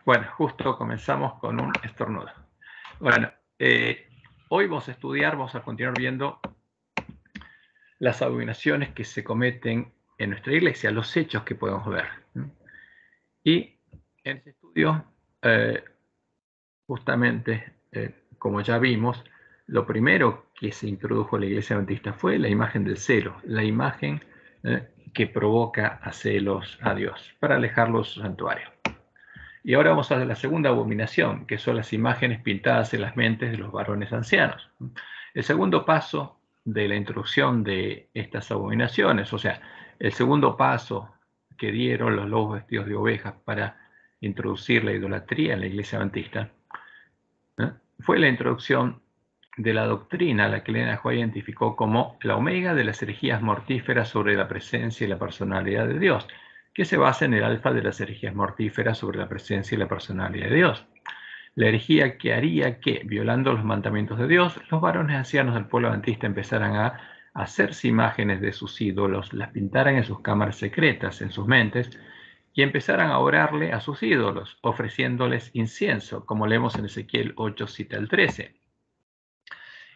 Bueno, justo comenzamos con un estornudo. Bueno, hoy vamos a continuar viendo las abominaciones que se cometen en nuestra iglesia, los hechos que podemos ver. Y en este estudio, justamente, como ya vimos, lo primero que se introdujo en la iglesia adventista fue la imagen del celo, la imagen que provoca a celos a Dios, para alejarlo de su santuario. Y ahora vamos a la segunda abominación, que son las imágenes pintadas en las mentes de los varones ancianos. El segundo paso de la introducción de estas abominaciones, o sea, el segundo paso que dieron los lobos vestidos de ovejas para introducir la idolatría en la iglesia adventista, fue la introducción de la doctrina, la que Elena White identificó como la omega de las herejías mortíferas sobre la presencia y la personalidad de Dios, que se basa en el alfa de las herejías mortíferas sobre la presencia y la personalidad de Dios. La herejía que haría que, violando los mandamientos de Dios, los varones ancianos del pueblo adventista empezaran a hacerse imágenes de sus ídolos, las pintaran en sus cámaras secretas, en sus mentes, y empezaran a orarle a sus ídolos, ofreciéndoles incienso, como leemos en Ezequiel 8, cita el 13.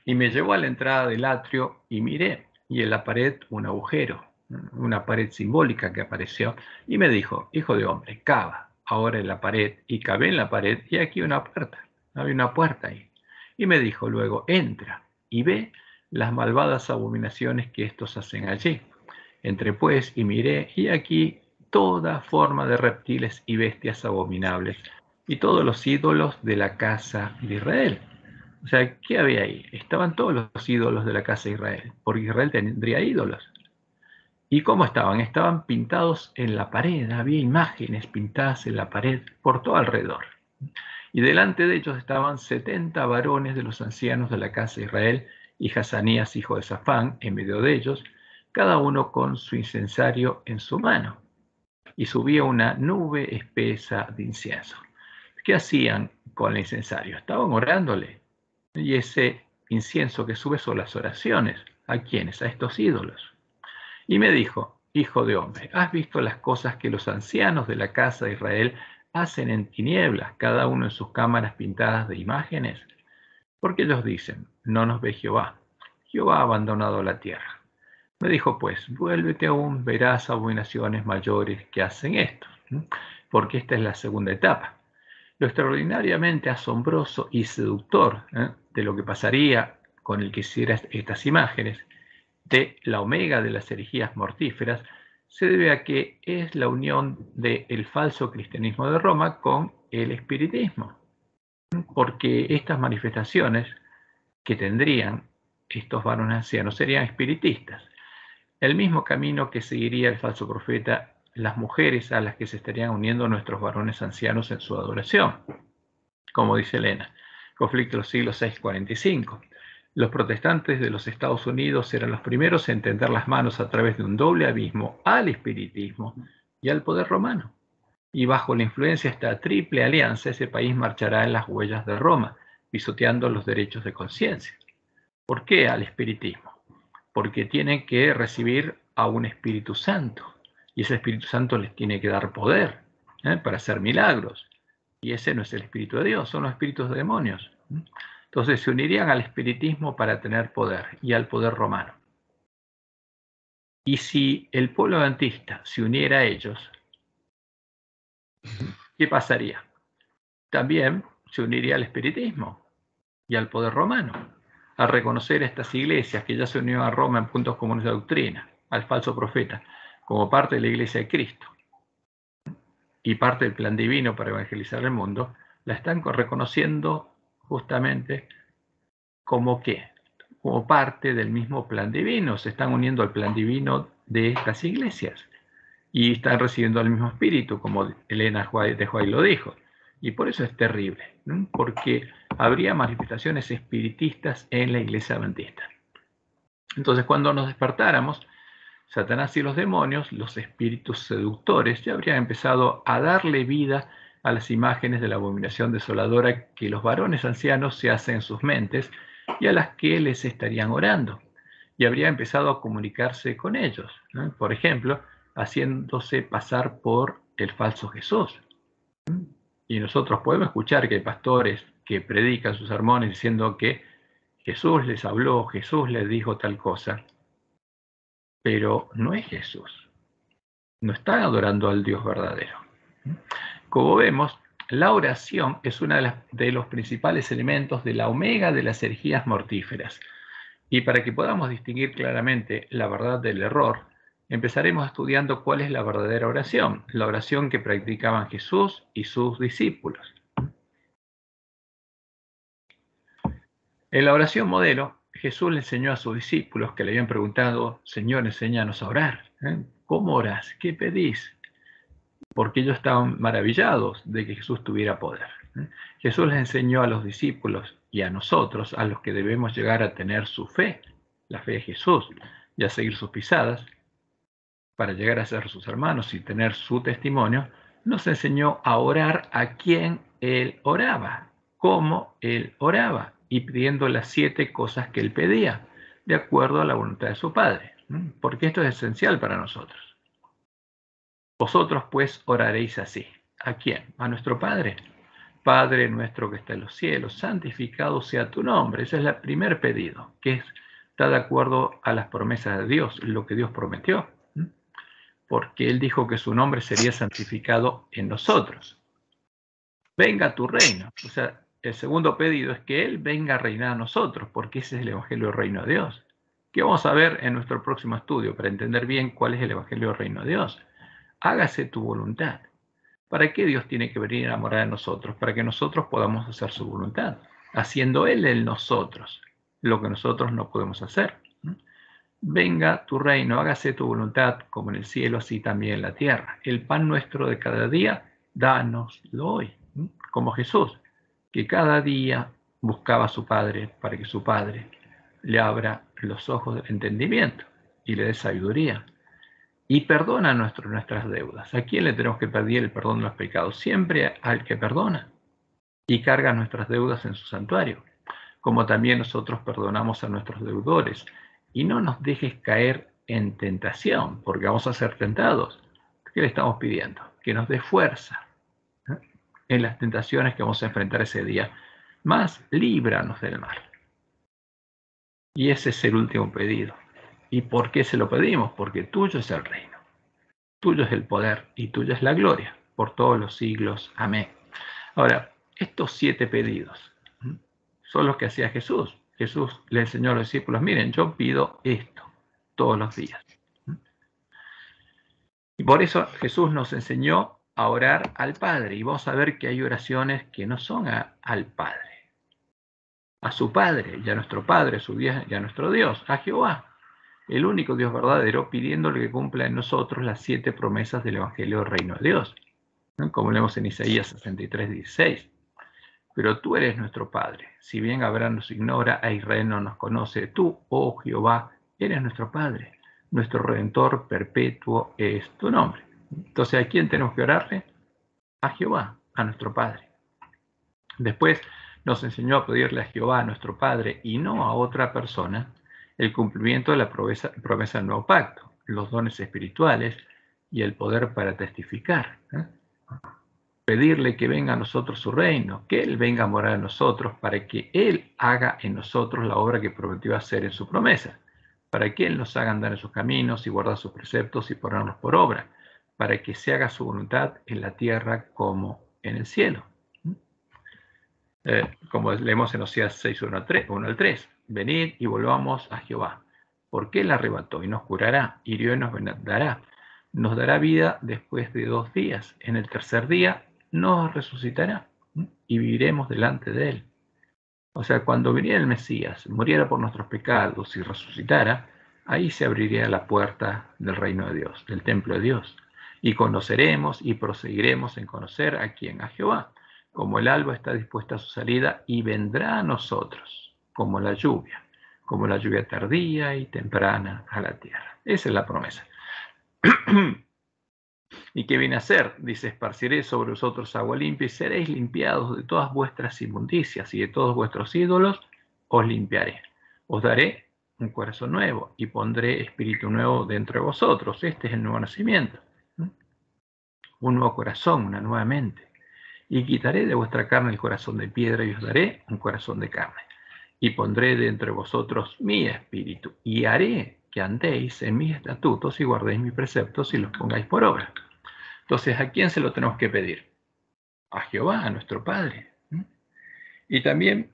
Y me llevó a la entrada del atrio y miré, y en la pared un agujero, una pared simbólica que apareció, y me dijo: hijo de hombre, cava ahora en la pared. Y cavé en la pared, y aquí una puerta, había una puerta ahí. Y me dijo luego: entra y ve las malvadas abominaciones que estos hacen allí. Entré pues y miré, y aquí toda forma de reptiles y bestias abominables, y todos los ídolos de la casa de Israel. O sea, ¿qué había ahí? Estaban todos los ídolos de la casa de Israel, porque Israel tendría ídolos. ¿Y cómo estaban? Estaban pintados en la pared, había imágenes pintadas en la pared por todo alrededor. Y delante de ellos estaban 70 varones de los ancianos de la casa de Israel, y Hazanías, hijo de Safán, en medio de ellos, cada uno con su incensario en su mano. Y subía una nube espesa de incienso. ¿Qué hacían con el incensario? Estaban orándole. Y ese incienso que sube son las oraciones. ¿A quiénes? A estos ídolos. Y me dijo: hijo de hombre, ¿has visto las cosas que los ancianos de la casa de Israel hacen en tinieblas, cada uno en sus cámaras pintadas de imágenes? Porque ellos dicen: no nos ve Jehová. Jehová ha abandonado la tierra. Me dijo pues: vuélvete aún, verás abominaciones mayores que hacen esto, porque esta es la segunda etapa. Lo extraordinariamente asombroso y seductor de lo que pasaría con el que hiciera estas imágenes de la omega de las herejías mortíferas se debe a que es la unión del falso cristianismo de Roma con el espiritismo, porque estas manifestaciones que tendrían estos varones ancianos serían espiritistas, el mismo camino que seguiría el falso profeta, las mujeres a las que se estarían uniendo nuestros varones ancianos en su adoración. Como dice Elena, conflicto de los siglos 6-45. Los protestantes de los Estados Unidos eran los primeros a entender las manos a través de un doble abismo al espiritismo y al poder romano. Y bajo la influencia de esta triple alianza, ese país marchará en las huellas de Roma, pisoteando los derechos de conciencia. ¿Por qué al espiritismo? Porque tienen que recibir a un Espíritu Santo, y ese Espíritu Santo les tiene que dar poder para hacer milagros. Y ese no es el Espíritu de Dios, son los espíritus de demonios. Entonces se unirían al espiritismo para tener poder y al poder romano. Y si el pueblo adventista se uniera a ellos, ¿qué pasaría? También se uniría al espiritismo y al poder romano, al reconocer estas iglesias que ya se unieron a Roma en puntos comunes de doctrina, al falso profeta, como parte de la iglesia de Cristo y parte del plan divino para evangelizar el mundo, la están reconociendo justamente como qué, como parte del mismo plan divino, se están uniendo al plan divino de estas iglesias y están recibiendo el mismo espíritu, como Elena de White lo dijo. Y por eso es terrible, ¿no? Porque habría manifestaciones espiritistas en la iglesia adventista. Entonces, cuando nos despertáramos, Satanás y los demonios, los espíritus seductores, ya habrían empezado a darle vida a las imágenes de la abominación desoladora que los varones ancianos se hacen en sus mentes y a las que les estarían orando. Y habría empezado a comunicarse con ellos, ¿no? Por ejemplo, haciéndose pasar por el falso Jesús. Y nosotros podemos escuchar que hay pastores que predican sus sermones diciendo que Jesús les habló, Jesús les dijo tal cosa, pero no es Jesús. No están adorando al Dios verdadero. Como vemos, la oración es uno de los principales elementos de la omega de las herejías mortíferas. Y para que podamos distinguir claramente la verdad del error, empezaremos estudiando cuál es la verdadera oración, la oración que practicaban Jesús y sus discípulos. En la oración modelo, Jesús le enseñó a sus discípulos que le habían preguntado: Señor, enséñanos a orar. ¿Cómo orás? ¿Qué pedís? Porque ellos estaban maravillados de que Jesús tuviera poder. Jesús les enseñó a los discípulos y a nosotros, a los que debemos llegar a tener su fe, la fe de Jesús, y a seguir sus pisadas, para llegar a ser sus hermanos y tener su testimonio, nos enseñó a orar a quien Él oraba, cómo Él oraba, y pidiendo las 7 cosas que Él pedía, de acuerdo a la voluntad de su Padre, porque esto es esencial para nosotros. Vosotros pues oraréis así. ¿A quién? A nuestro Padre. Padre nuestro que está en los cielos, santificado sea tu nombre. Ese es el primer pedido, que está de acuerdo a las promesas de Dios, lo que Dios prometió. Porque Él dijo que su nombre sería santificado en nosotros. Venga tu reino. O sea, el segundo pedido es que Él venga a reinar a nosotros, porque ese es el Evangelio del Reino de Dios, que vamos a ver en nuestro próximo estudio para entender bien cuál es el Evangelio del Reino de Dios. Hágase tu voluntad. ¿Para qué Dios tiene que venir a morar en nosotros? Para que nosotros podamos hacer su voluntad, haciendo Él en nosotros lo que nosotros no podemos hacer. Venga tu reino, hágase tu voluntad, como en el cielo, así también en la tierra. El pan nuestro de cada día, dánoslo hoy. Como Jesús, que cada día buscaba a su Padre para que su Padre le abra los ojos del entendimiento y le dé sabiduría. Y perdona nuestras deudas. ¿A quién le tenemos que pedir el perdón de los pecados? Siempre al que perdona y carga nuestras deudas en su santuario, como también nosotros perdonamos a nuestros deudores. Y no nos dejes caer en tentación, porque vamos a ser tentados. ¿Qué le estamos pidiendo? Que nos dé fuerza en las tentaciones que vamos a enfrentar ese día. Más, líbranos del mal. Y ese es el último pedido. ¿Y por qué se lo pedimos? Porque tuyo es el reino, tuyo es el poder y tuya es la gloria por todos los siglos. Amén. Ahora, estos 7 pedidos son los que hacía Jesús. Jesús le enseñó a los discípulos: miren, yo pido esto todos los días. Y por eso Jesús nos enseñó a orar al Padre. Y vamos a ver que hay oraciones que no son al Padre, a su Padre y a nuestro Padre, a su Dios y a nuestro Dios, a Jehová, el único Dios verdadero, pidiéndole que cumpla en nosotros las 7 promesas del Evangelio del Reino de Dios, ¿no? Como leemos en Isaías 63:16. Pero tú eres nuestro Padre. Si bien Abraham nos ignora, a Israel no nos conoce. Tú, oh Jehová, eres nuestro Padre. Nuestro Redentor perpetuo es tu nombre. Entonces, ¿a quién tenemos que orarle? A Jehová, a nuestro Padre. Después nos enseñó a pedirle a Jehová, a nuestro Padre, y no a otra persona, el cumplimiento de la promesa del nuevo pacto, los dones espirituales y el poder para testificar. Pedirle que venga a nosotros su reino, que Él venga a morar en nosotros, para que Él haga en nosotros la obra que prometió hacer en su promesa, para que Él nos haga andar en sus caminos y guardar sus preceptos y ponernos por obra, para que se haga su voluntad en la tierra como en el cielo. Como leemos en Oseas 6, 1 al 3, venid y volvamos a Jehová, porque Él arrebató y nos curará, hirió y nos dará. Nos dará vida después de 2 días. En el tercer día nos resucitará y viviremos delante de Él. O sea, cuando viniera el Mesías, muriera por nuestros pecados y resucitara, ahí se abriría la puerta del reino de Dios, del templo de Dios. Y conoceremos y proseguiremos en conocer a quién, a Jehová, como el alba está dispuesta a su salida y vendrá a nosotros, como la lluvia tardía y temprana a la tierra. Esa es la promesa. ¿Y qué viene a hacer? Dice: esparciré sobre vosotros agua limpia y seréis limpiados de todas vuestras inmundicias, y de todos vuestros ídolos os limpiaré. Os daré un corazón nuevo y pondré espíritu nuevo dentro de vosotros. Este es el nuevo nacimiento. Un nuevo corazón, una nueva mente. Y quitaré de vuestra carne el corazón de piedra y os daré un corazón de carne. Y pondré de entre vosotros mi espíritu y haré que andéis en mis estatutos y guardéis mis preceptos y los pongáis por obra. Entonces, ¿a quién se lo tenemos que pedir? A Jehová, a nuestro Padre. Y también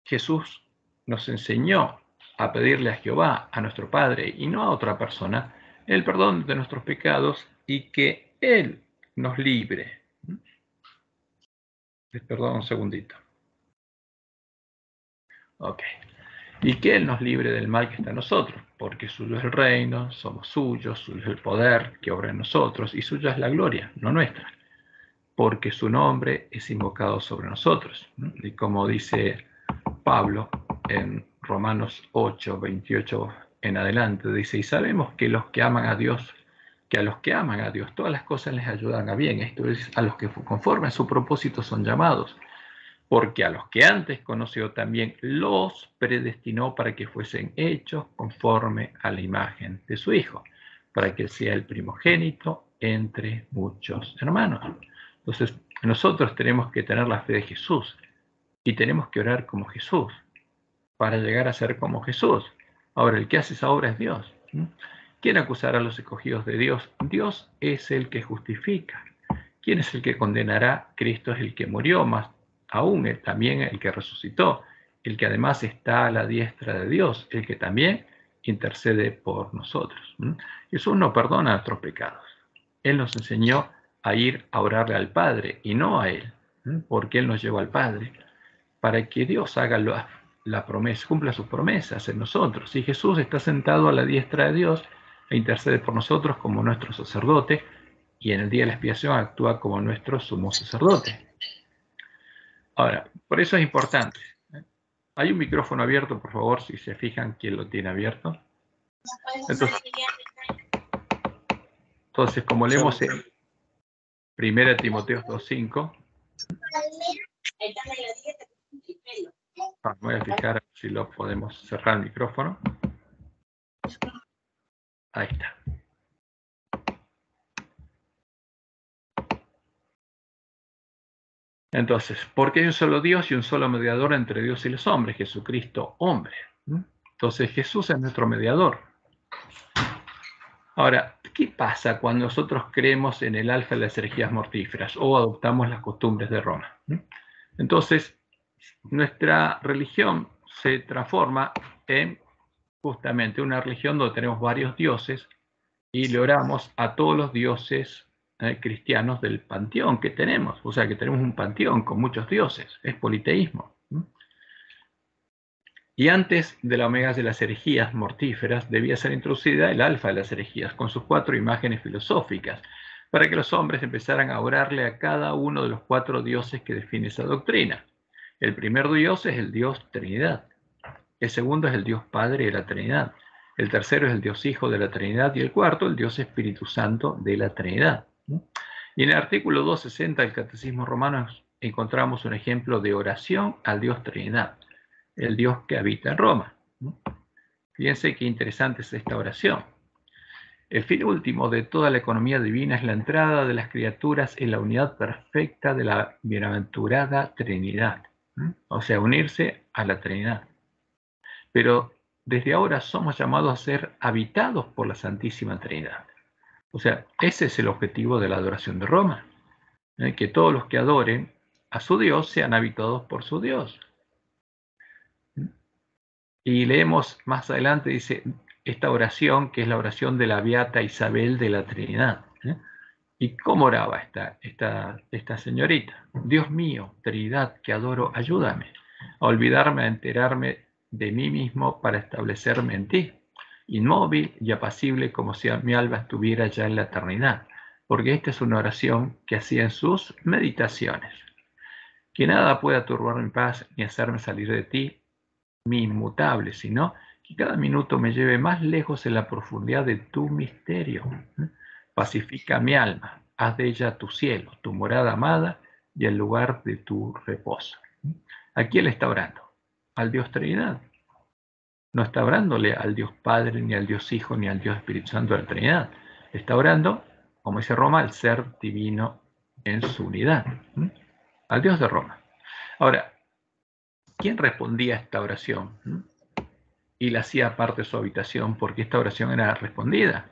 Jesús nos enseñó a pedirle a Jehová, a nuestro Padre, y no a otra persona, el perdón de nuestros pecados y que Él nos libre. Perdón un segundito. Ok. Y que Él nos libre del mal que está en nosotros, porque suyo es el reino, somos suyos, suyo es el poder que obra en nosotros, y suya es la gloria, no nuestra, porque su nombre es invocado sobre nosotros. Y como dice Pablo en Romanos 8, 28 en adelante, dice, y sabemos que los que aman a Dios, que a los que aman a Dios, todas las cosas les ayudan a bien, esto es, a los que conforme a su propósito son llamados, porque a los que antes conoció también los predestinó para que fuesen hechos conforme a la imagen de su Hijo, para que sea el primogénito entre muchos hermanos. Entonces, nosotros tenemos que tener la fe de Jesús y tenemos que orar como Jesús para llegar a ser como Jesús. Ahora, el que hace esa obra es Dios. ¿Quién acusará a los escogidos de Dios? Dios es el que justifica. ¿Quién es el que condenará? Cristo es el que murió, más aún también el que resucitó, el que además está a la diestra de Dios, el que también intercede por nosotros. Jesús no perdona nuestros pecados. Él nos enseñó a ir a orarle al Padre y no a Él, porque Él nos llevó al Padre, para que Dios haga la promesa, cumpla sus promesas en nosotros. Y Jesús está sentado a la diestra de Dios e intercede por nosotros como nuestro sacerdote, y en el día de la expiación actúa como nuestro sumo sacerdote. Ahora, por eso es importante. Hay un micrófono abierto, por favor, si se fijan quién lo tiene abierto. Entonces como leemos en 1 Timoteo 2:5, voy a fijar si lo podemos cerrar el micrófono. Ahí está. Entonces, porque hay un solo Dios y un solo mediador entre Dios y los hombres, Jesucristo, hombre. Entonces, Jesús es nuestro mediador. Ahora, ¿qué pasa cuando nosotros creemos en el alfa de las herejías mortíferas o adoptamos las costumbres de Roma? Entonces, nuestra religión se transforma en justamente una religión donde tenemos varios dioses y le oramos a todos los dioses cristianos del panteón que tenemos. O sea que tenemos un panteón con muchos dioses, es politeísmo. Y antes de la omega de las herejías mortíferas debía ser introducida el alfa de las herejías con sus 4 imágenes filosóficas, para que los hombres empezaran a orarle a cada uno de los 4 dioses que define esa doctrina. El primer dios es el Dios Trinidad, el segundo es el Dios Padre de la Trinidad, el tercero es el Dios Hijo de la Trinidad y el cuarto el Dios Espíritu Santo de la Trinidad. Y en el artículo 260 del Catecismo Romano encontramos un ejemplo de oración al Dios Trinidad, el Dios que habita en Roma. Fíjense qué interesante es esta oración. El fin último de toda la economía divina es la entrada de las criaturas en la unidad perfecta de la bienaventurada Trinidad. O sea, unirse a la Trinidad. Pero desde ahora somos llamados a ser habitados por la Santísima Trinidad. O sea, ese es el objetivo de la adoración de Roma. Que todos los que adoren a su Dios sean habitados por su Dios. Y leemos más adelante, dice, esta oración, que es la oración de la Beata Isabel de la Trinidad. ¿Y cómo oraba esta señorita? Dios mío, Trinidad, que adoro, ayúdame a olvidarme, a enterarme de mí mismo para establecerme en ti, inmóvil y apacible como si mi alma estuviera ya en la eternidad, porque esta es una oración que hacía en sus meditaciones. Que nada pueda turbar mi paz ni hacerme salir de ti, mi inmutable, sino que cada minuto me lleve más lejos en la profundidad de tu misterio. Pacifica mi alma, haz de ella tu cielo, tu morada amada y el lugar de tu reposo. ¿A quién le está orando? Al Dios Trinidad. No está orándole al Dios Padre, ni al Dios Hijo, ni al Dios Espíritu Santo de la Trinidad. Está orando, como dice Roma, al ser divino en su unidad. al dios de Roma. Ahora, ¿quién respondía a esta oración? Y la hacía aparte de su habitación porque esta oración era respondida.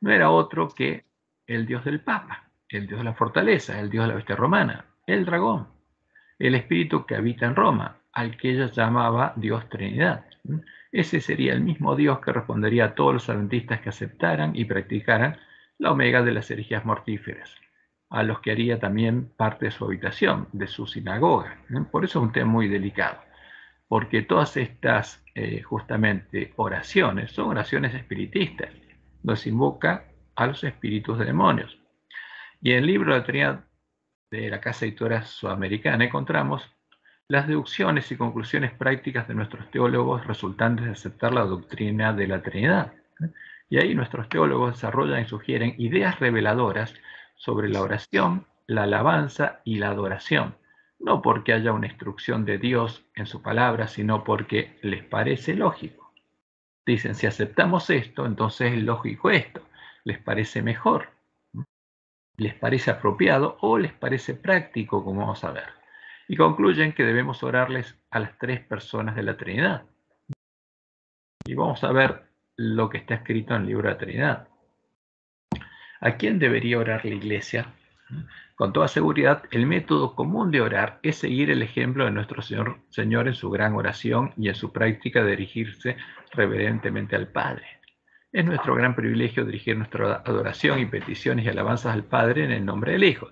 No era otro que el dios del Papa, el dios de la fortaleza, el dios de la bestia romana, el dragón, el espíritu que habita en Roma, al que ella llamaba Dios Trinidad. Ese sería el mismo Dios que respondería a todos los adventistas que aceptaran y practicaran la omega de las herejías mortíferas, a los que haría también parte de su habitación, de su sinagoga. Por eso es un tema muy delicado, porque todas estas justamente oraciones son oraciones espiritistas, donde se invoca a los espíritus de demonios. Y en el libro de la Trinidad de la Casa Editora Sudamericana encontramos las deducciones y conclusiones prácticas de nuestros teólogos resultantes de aceptar la doctrina de la Trinidad. Y ahí nuestros teólogos desarrollan y sugieren ideas reveladoras sobre la oración, la alabanza y la adoración, no porque haya una instrucción de Dios en su palabra, sino porque les parece lógico. Dicen, si aceptamos esto, entonces es lógico esto, les parece mejor, les parece apropiado o les parece práctico, como vamos a ver. Y concluyen que debemos orarles a las tres personas de la Trinidad. Y vamos a ver lo que está escrito en el libro de la Trinidad. ¿A quién debería orar la Iglesia? Con toda seguridad, el método común de orar es seguir el ejemplo de nuestro Señor en su gran oración y en su práctica de dirigirse reverentemente al Padre. Es nuestro gran privilegio dirigir nuestra adoración y peticiones y alabanzas al Padre en el nombre del Hijo,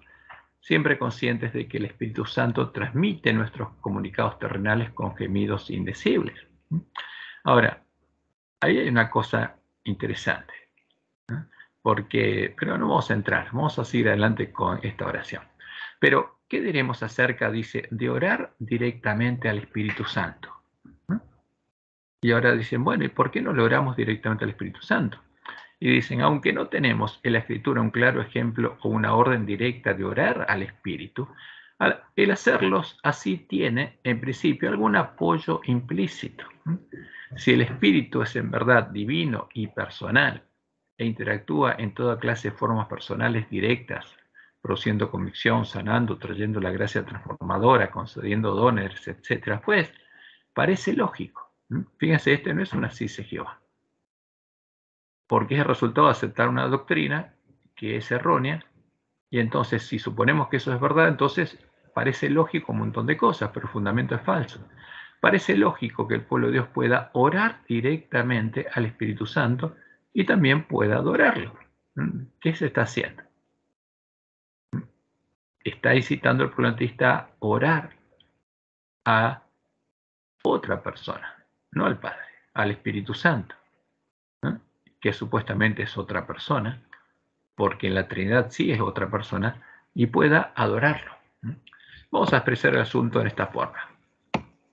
siempre conscientes de que el Espíritu Santo transmite nuestros comunicados terrenales con gemidos indecibles. Ahora, ahí hay una cosa interesante, pero no vamos a entrar, vamos a seguir adelante con esta oración. Pero, ¿qué diremos acerca, dice, de orar directamente al Espíritu Santo? Y ahora dicen, bueno, ¿y por qué no le oramos directamente al Espíritu Santo? Y dicen, aunque no tenemos en la Escritura un claro ejemplo o una orden directa de orar al Espíritu, el hacerlos así tiene, en principio, algún apoyo implícito. Si el Espíritu es en verdad divino y personal e interactúa en toda clase de formas personales directas, produciendo convicción, sanando, trayendo la gracia transformadora, concediendo dones, etc., pues parece lógico. Fíjense, este no es una así de Jehová, porque es el resultado de aceptar una doctrina que es errónea, y entonces si suponemos que eso es verdad, entonces parece lógico un montón de cosas, pero el fundamento es falso. Parece lógico que el pueblo de Dios pueda orar directamente al Espíritu Santo y también pueda adorarlo. ¿Qué se está haciendo? Está incitando al plantista a orar a otra persona, no al Padre, al Espíritu Santo, que supuestamente es otra persona, porque en la Trinidad sí es otra persona, y pueda adorarlo. Vamos a expresar el asunto en esta forma.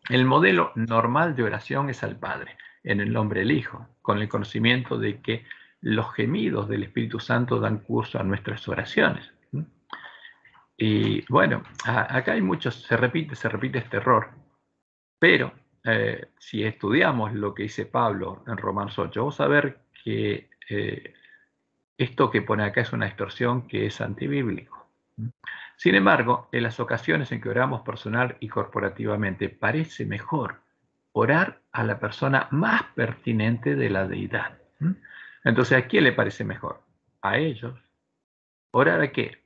El modelo normal de oración es al Padre, en el nombre del Hijo, con el conocimiento de que los gemidos del Espíritu Santo dan curso a nuestras oraciones. Y bueno, acá hay muchos, se repite este error, pero si estudiamos lo que dice Pablo en Romanos 8, vamos a ver que esto que pone acá es una distorsión que es antibíblico. Sin embargo, en las ocasiones en que oramos personal y corporativamente, parece mejor orar a la persona más pertinente de la deidad. Entonces, ¿a quién le parece mejor? A ellos. ¿Orar a qué?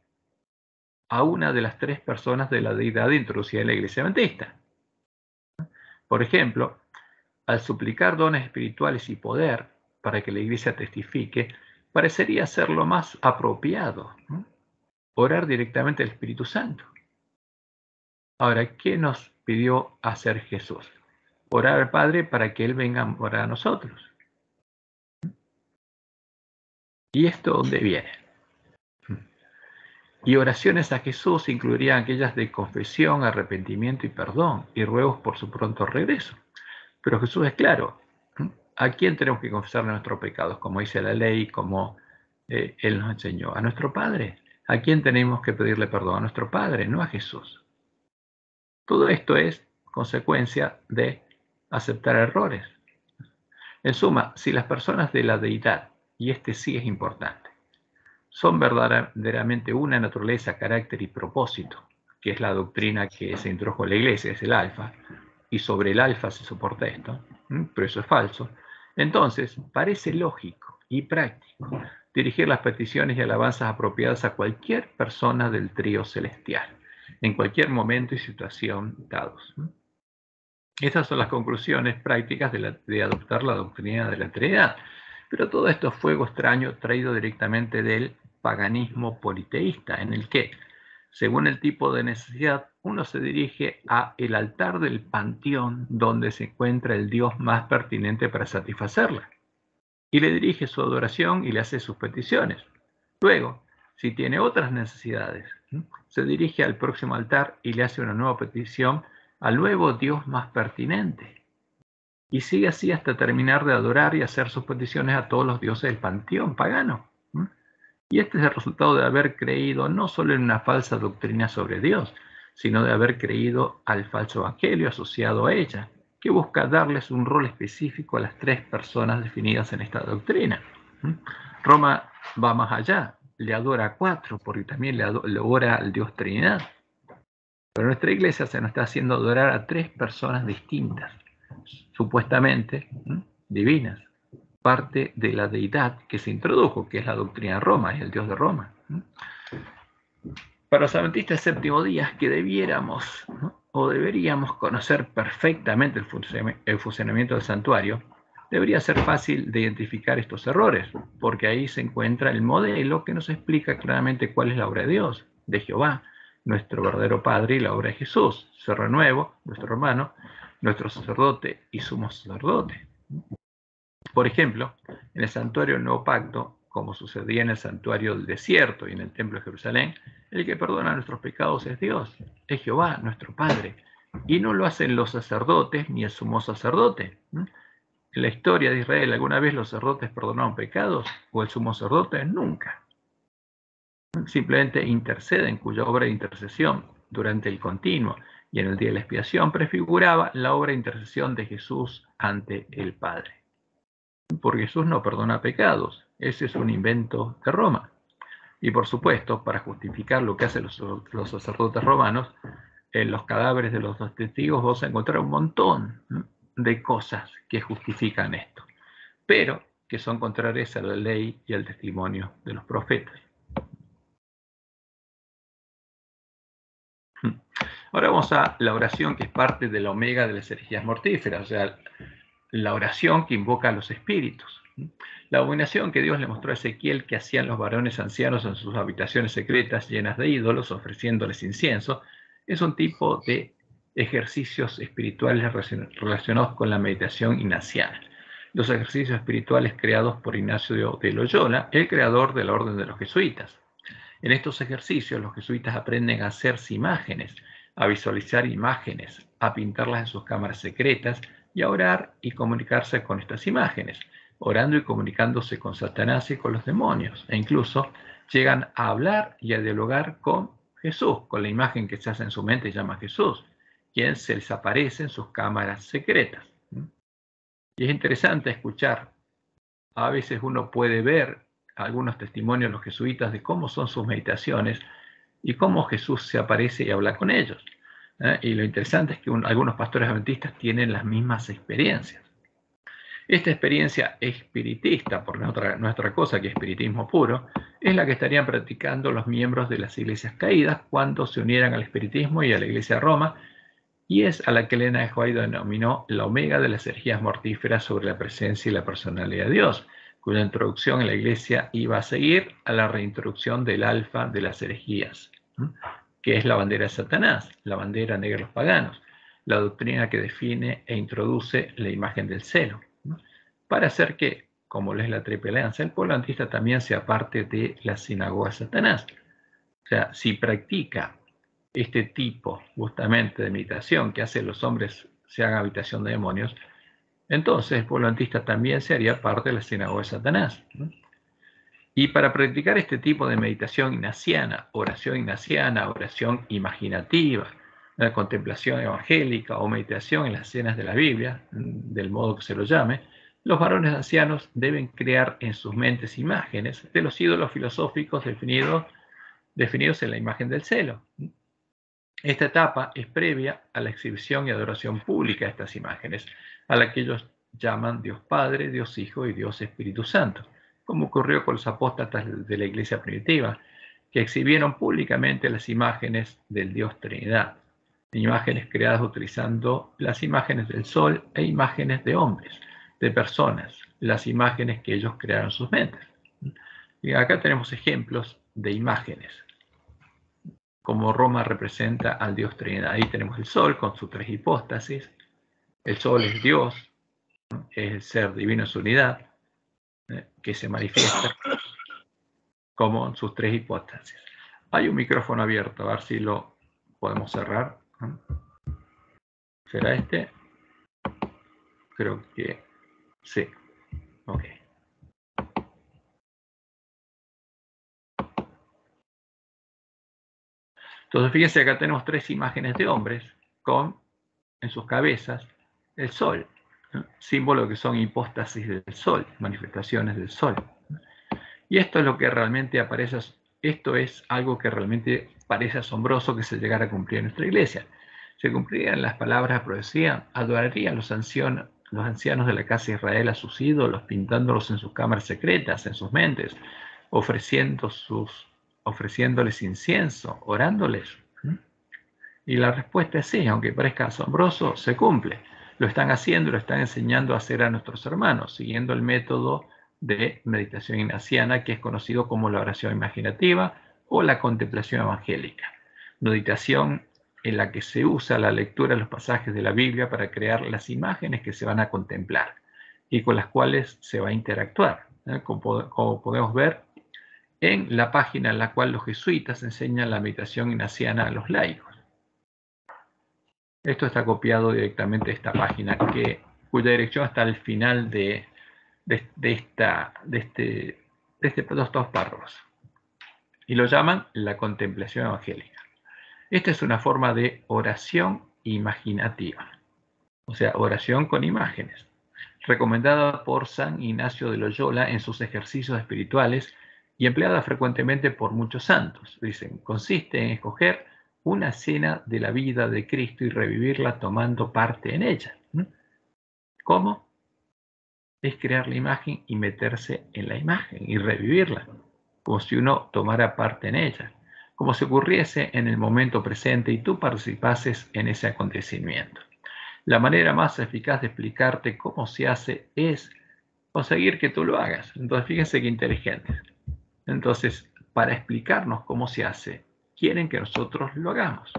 A una de las tres personas de la deidad introducida en la Iglesia Adventista. Por ejemplo, al suplicar dones espirituales y poder para que la Iglesia testifique, parecería ser lo más apropiado, orar directamente al Espíritu Santo. Ahora, ¿qué nos pidió hacer Jesús? Orar al Padre para que Él venga a orar a nosotros. ¿Y esto dónde viene? Y oraciones a Jesús incluirían aquellas de confesión, arrepentimiento y perdón, y ruegos por su pronto regreso. Pero Jesús es claro, ¿a quién tenemos que confesar nuestros pecados? Como dice la ley, como Él nos enseñó. ¿A nuestro Padre? ¿A quién tenemos que pedirle perdón? A nuestro Padre, no a Jesús. Todo esto es consecuencia de aceptar errores. En suma, si las personas de la deidad, y este sí es importante, son verdaderamente una naturaleza, carácter y propósito, que es la doctrina que se introdujo en la iglesia, es el alfa, y sobre el alfa se soporta esto, pero eso es falso. Entonces, parece lógico y práctico dirigir las peticiones y alabanzas apropiadas a cualquier persona del trío celestial, en cualquier momento y situación dados. Estas son las conclusiones prácticas de adoptar la doctrina de la Trinidad. Pero todo esto es fuego extraño traído directamente del paganismo politeísta, en el que, según el tipo de necesidad, uno se dirige a el altar del panteón donde se encuentra el Dios más pertinente para satisfacerla, y le dirige su adoración y le hace sus peticiones. Luego, si tiene otras necesidades, se dirige al próximo altar y le hace una nueva petición al nuevo Dios más pertinente. Y sigue así hasta terminar de adorar y hacer sus peticiones a todos los dioses del panteón pagano. Y este es el resultado de haber creído no solo en una falsa doctrina sobre Dios, sino de haber creído al falso evangelio asociado a ella, que busca darles un rol específico a las tres personas definidas en esta doctrina. Roma va más allá, le adora a cuatro, porque también le adora al Dios Trinidad. Pero nuestra iglesia se nos está haciendo adorar a tres personas distintas, supuestamente divinas, parte de la deidad que se introdujo, que es la doctrina de Roma, es el Dios de Roma. Para los adventistas del séptimo día, que debiéramos o deberíamos conocer perfectamente el funcionamiento del santuario, debería ser fácil de identificar estos errores, porque ahí se encuentra el modelo que nos explica claramente cuál es la obra de Dios, de Jehová, nuestro verdadero Padre, y la obra de Jesús, su renuevo, nuestro hermano, nuestro sacerdote y sumo sacerdote. Por ejemplo, en el santuario del Nuevo Pacto, como sucedía en el santuario del desierto y en el templo de Jerusalén, el que perdona nuestros pecados es Dios, es Jehová, nuestro Padre, y no lo hacen los sacerdotes ni el sumo sacerdote. En la historia de Israel, ¿alguna vez los sacerdotes perdonaron pecados o el sumo sacerdote? Nunca. Simplemente interceden, cuya obra de intercesión durante el continuo y en el día de la expiación prefiguraba la obra de intercesión de Jesús ante el Padre. Porque Jesús no perdona pecados, ese es un invento de Roma. Y por supuesto, para justificar lo que hacen los sacerdotes romanos, en los cadáveres de los dos testigos vos encontrar un montón de cosas que justifican esto, pero que son contrarias a la ley y al testimonio de los profetas. Ahora vamos a la oración que es parte de la omega de las herejías mortíferas, o sea, la oración que invoca a los espíritus. La abominación que Dios le mostró a Ezequiel que hacían los varones ancianos en sus habitaciones secretas llenas de ídolos, ofreciéndoles incienso, es un tipo de ejercicios espirituales relacionados con la meditación ignaciana. Los ejercicios espirituales creados por Ignacio de Loyola, el creador de la orden de los jesuitas. En estos ejercicios los jesuitas aprenden a hacerse imágenes, a visualizar imágenes, a pintarlas en sus cámaras secretas y a orar y comunicarse con estas imágenes, orando y comunicándose con Satanás y con los demonios, e incluso llegan a hablar y a dialogar con Jesús, con la imagen que se hace en su mente y llama Jesús, quien se les aparece en sus cámaras secretas. Y es interesante escuchar, a veces uno puede ver algunos testimonios de los jesuitas de cómo son sus meditaciones y cómo Jesús se aparece y habla con ellos. Y lo interesante es que algunos pastores adventistas tienen las mismas experiencias. Esta experiencia espiritista, porque no es otra cosa que espiritismo puro, es la que estarían practicando los miembros de las iglesias caídas cuando se unieran al espiritismo y a la iglesia de Roma, y es a la que Elena de White denominó la omega de las herejías mortíferas sobre la presencia y la personalidad de Dios, cuya introducción en la iglesia iba a seguir a la reintroducción del alfa de las herejías, que es la bandera de Satanás, la bandera negra de los paganos, la doctrina que define e introduce la imagen del celo, para hacer que, como lo es la triple alianza, el pueblo adventista también sea parte de la sinagoga de Satanás. O sea, si practica este tipo justamente de meditación que hace los hombres se hagan habitación de demonios, entonces el pueblo adventista también se haría parte de la sinagoga de Satanás. Y para practicar este tipo de meditación ignaciana, oración imaginativa, la contemplación evangélica o meditación en las escenas de la Biblia, del modo que se lo llame, los varones ancianos deben crear en sus mentes imágenes de los ídolos filosóficos definidos en la imagen del celo. Esta etapa es previa a la exhibición y adoración pública de estas imágenes, a la que ellos llaman Dios Padre, Dios Hijo y Dios Espíritu Santo, como ocurrió con los apóstatas de la iglesia primitiva, que exhibieron públicamente las imágenes del Dios Trinidad, imágenes creadas utilizando las imágenes del sol e imágenes de hombres, de personas, las imágenes que ellos crearon en sus mentes. Y acá tenemos ejemplos de imágenes, como Roma representa al Dios Trinidad. Ahí tenemos el sol con sus tres hipóstasis. El sol es Dios, es el ser divino en su unidad, que se manifiesta como sus tres hipóstasis. Hay un micrófono abierto, a ver si lo podemos cerrar. ¿Será este? Creo que sí. Ok. Entonces fíjense, acá tenemos tres imágenes de hombres con en sus cabezas el sol, símbolo que son hipóstasis del sol, manifestaciones del sol. Y esto es lo que realmente aparece, esto es algo que realmente parece asombroso que se llegara a cumplir en nuestra iglesia. Se cumplirían las palabras de profecía, adorarían los ancianos de la casa de Israel a sus ídolos, pintándolos en sus cámaras secretas, en sus mentes, ofreciéndoles incienso, orándoles. Y la respuesta es sí, aunque parezca asombroso, se cumple. Lo están haciendo, lo están enseñando a hacer a nuestros hermanos, siguiendo el método de meditación ignaciana, que es conocido como la oración imaginativa o la contemplación evangélica. Meditación en la que se usa la lectura de los pasajes de la Biblia para crear las imágenes que se van a contemplar y con las cuales se va a interactuar. Como podemos ver en la página en la cual los jesuitas enseñan la meditación ignaciana a los laicos. Esto está copiado directamente de esta página, cuya dirección está al final de estos dos párrafos. Y lo llaman la contemplación evangélica. Esta es una forma de oración imaginativa, o sea, oración con imágenes, recomendada por San Ignacio de Loyola en sus ejercicios espirituales y empleada frecuentemente por muchos santos. Dicen, consiste en escoger una escena de la vida de Cristo y revivirla tomando parte en ella. ¿Cómo? Es crear la imagen y meterse en la imagen y revivirla, como si uno tomara parte en ella, como si ocurriese en el momento presente y tú participases en ese acontecimiento. La manera más eficaz de explicarte cómo se hace es conseguir que tú lo hagas. Entonces, fíjense qué inteligentes. Entonces, para explicarnos cómo se hace, quieren que nosotros lo hagamos.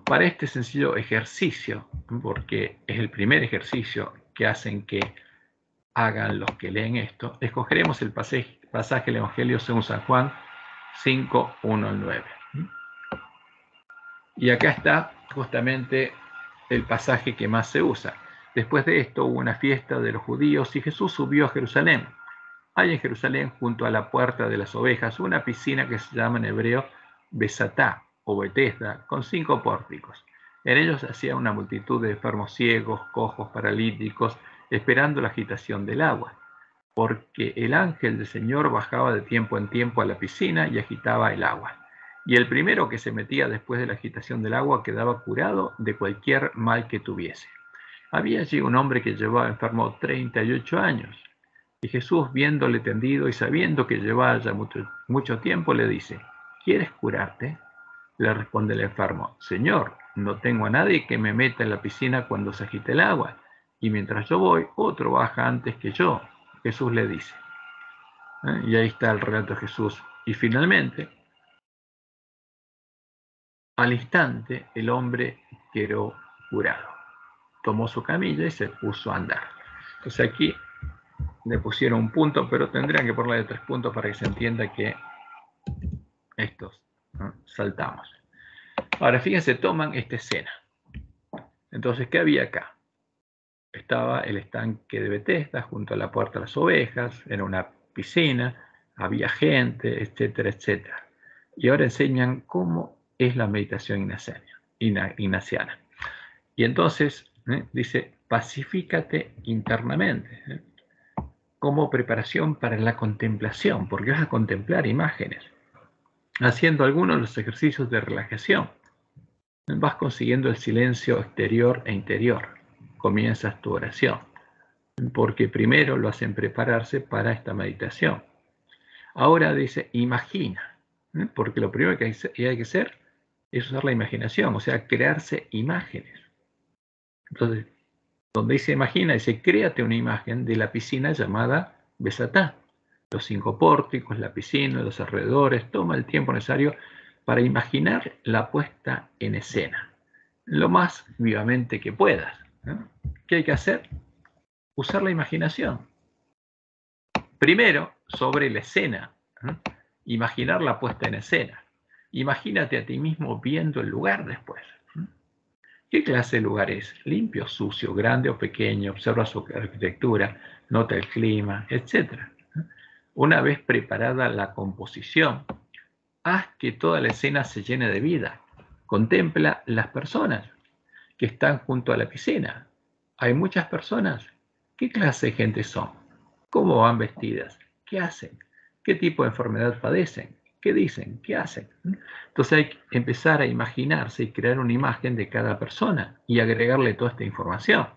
Para este sencillo ejercicio, porque es el primer ejercicio que hacen que hagan los que leen esto, escogeremos el pasaje del Evangelio según San Juan 5, 1 al 9. Y acá está justamente el pasaje que más se usa. Después de esto hubo una fiesta de los judíos y Jesús subió a Jerusalén. Hay en Jerusalén, junto a la puerta de las ovejas, una piscina que se llama en hebreo Besatá o Betesda, con 5 pórticos. En ellos hacía una multitud de enfermos ciegos, cojos, paralíticos, esperando la agitación del agua, porque el ángel del Señor bajaba de tiempo en tiempo a la piscina y agitaba el agua. Y el primero que se metía después de la agitación del agua quedaba curado de cualquier mal que tuviese. Había allí un hombre que llevaba enfermo 38 años. Y Jesús, viéndole tendido y sabiendo que llevaba ya mucho tiempo, le dice, ¿quieres curarte? Le responde el enfermo, Señor, no tengo a nadie que me meta en la piscina cuando se agite el agua, y mientras yo voy, otro baja antes que yo. Jesús le dice. Y ahí está el relato de Jesús. Y finalmente, al instante, el hombre quedó curado. Tomó su camilla y se puso a andar. Entonces aquí le pusieron un punto, pero tendrían que ponerle 3 puntos para que se entienda que estos saltamos. Ahora fíjense, toman esta escena. Entonces, ¿qué había acá? Estaba el estanque de Betesda junto a la puerta de las ovejas, era una piscina, había gente, etcétera, etcétera. Y ahora enseñan cómo es la meditación ignaciana. Y entonces dice, pacifícate internamente, como preparación para la contemplación, porque vas a contemplar imágenes. haciendo algunos de los ejercicios de relajación, vas consiguiendo el silencio exterior e interior. Comienzas tu oración, porque primero lo hacen prepararse para esta meditación. Ahora dice, imagina, porque lo primero que hay que hacer es usar la imaginación, o sea, crearse imágenes. Entonces, donde dice imagina, dice, créate una imagen de la piscina llamada Besatá. Los 5 pórticos, la piscina, los alrededores, toma el tiempo necesario para imaginar la puesta en escena, lo más vivamente que puedas, ¿no? ¿Qué hay que hacer? Usar la imaginación. Primero, sobre la escena, ¿no? Imaginar la puesta en escena. Imagínate a ti mismo viendo el lugar después. ¿Qué clase de lugar es? Limpio, sucio, grande o pequeño, observa su arquitectura, nota el clima, etc. Una vez preparada la composición, haz que toda la escena se llene de vida. Contempla las personas que están junto a la piscina. Hay muchas personas. ¿Qué clase de gente son? ¿Cómo van vestidas? ¿Qué hacen? ¿Qué tipo de enfermedad padecen? ¿Qué dicen? ¿Qué hacen? Entonces hay que empezar a imaginarse y crear una imagen de cada persona y agregarle toda esta información.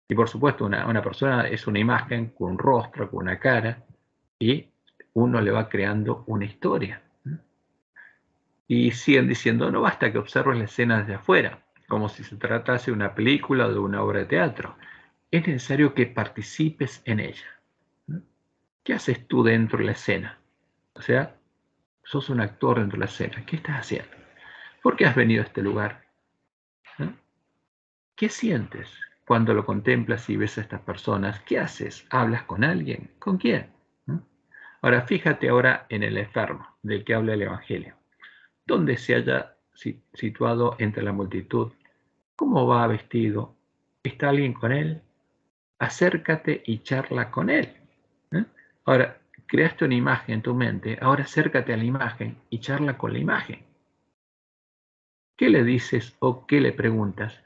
Y por supuesto, una persona es una imagen con un rostro, con una cara, y uno le va creando una historia. Y siguen diciendo, no basta que observes la escena desde afuera, como si se tratase de una película o de una obra de teatro. Es necesario que participes en ella. ¿Qué haces tú dentro de la escena? O sea, sos un actor dentro de la escena. ¿Qué estás haciendo? ¿Por qué has venido a este lugar? ¿Qué sientes cuando lo contemplas y ves a estas personas? ¿Qué haces? ¿Hablas con alguien? ¿Con quién? Ahora, fíjate ahora en el enfermo del que habla el Evangelio. ¿Dónde se haya situado entre la multitud? ¿Cómo va vestido? ¿Está alguien con él? Acércate y charla con él. Ahora, creaste una imagen en tu mente, ahora acércate a la imagen y charla con la imagen. ¿Qué le dices o qué le preguntas?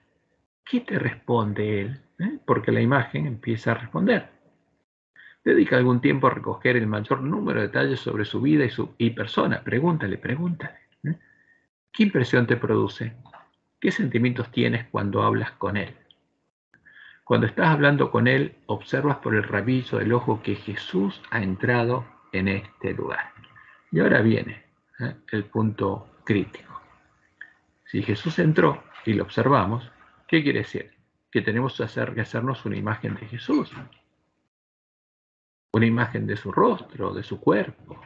¿Qué te responde él? Porque la imagen empieza a responder. Dedica algún tiempo a recoger el mayor número de detalles sobre su vida y persona. Pregúntale. ¿Qué impresión te produce? ¿Qué sentimientos tienes cuando hablas con él? Cuando estás hablando con él, observas por el rabillo del ojo que Jesús ha entrado en este lugar. Y ahora viene el punto crítico. Si Jesús entró y lo observamos, ¿qué quiere decir? Que tenemos que hacernos una imagen de Jesús. Una imagen de su rostro, de su cuerpo.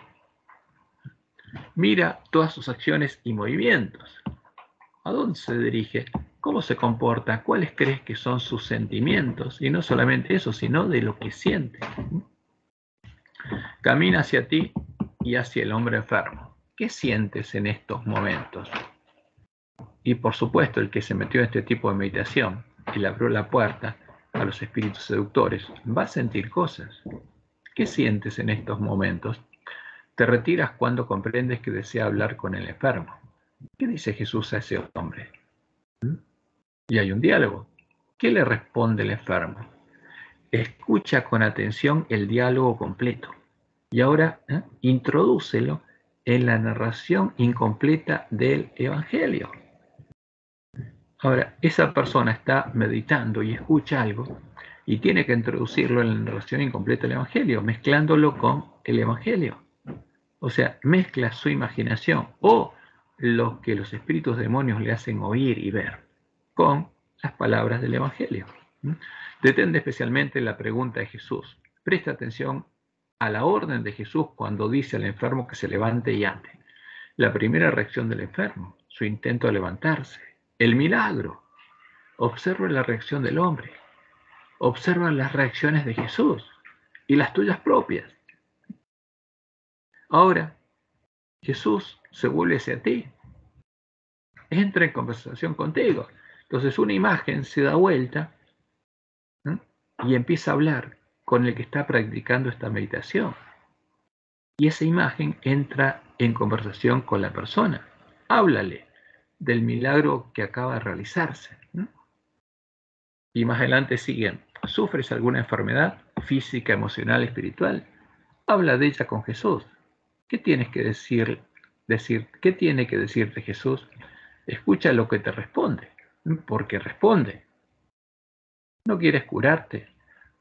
Mira todas sus acciones y movimientos. ¿A dónde se dirige? ¿Cómo se comporta? ¿Cuáles crees que son sus sentimientos? Y no solamente eso, sino de lo que siente. Camina hacia ti y hacia el hombre enfermo. ¿Qué sientes en estos momentos? Y por supuesto, el que se metió en este tipo de meditación y le abrió la puerta a los espíritus seductores, va a sentir cosas. ¿Qué sientes en estos momentos? Te retiras cuando comprendes que desea hablar con el enfermo. ¿Qué dice Jesús a ese hombre? Y hay un diálogo. ¿Qué le responde el enfermo? Escucha con atención el diálogo completo. Y ahora introdúcelo en la narración incompleta del Evangelio. Ahora, esa persona está meditando y escucha algo y tiene que introducirlo en la narración incompleta del Evangelio, mezclándolo con el Evangelio. O sea, mezcla su imaginación o lo que los espíritus demonios le hacen oír y ver con las palabras del Evangelio. Detente especialmente en la pregunta de Jesús. Presta atención a la orden de Jesús cuando dice al enfermo que se levante y ande. La primera reacción del enfermo, su intento de levantarse, el milagro. Observa la reacción del hombre. Observa las reacciones de Jesús y las tuyas propias. Ahora, Jesús se vuelve hacia ti. Entra en conversación contigo. Entonces una imagen se da vuelta y empieza a hablar con el que está practicando esta meditación. Y esa imagen entra en conversación con la persona. Háblale del milagro que acaba de realizarse. Y más adelante siguen. ¿Sufres alguna enfermedad física, emocional, espiritual? Habla de ella con Jesús. ¿Qué tienes que decirle ¿qué tiene que decirte Jesús? Escucha lo que te responde, porque responde. ¿No quieres curarte?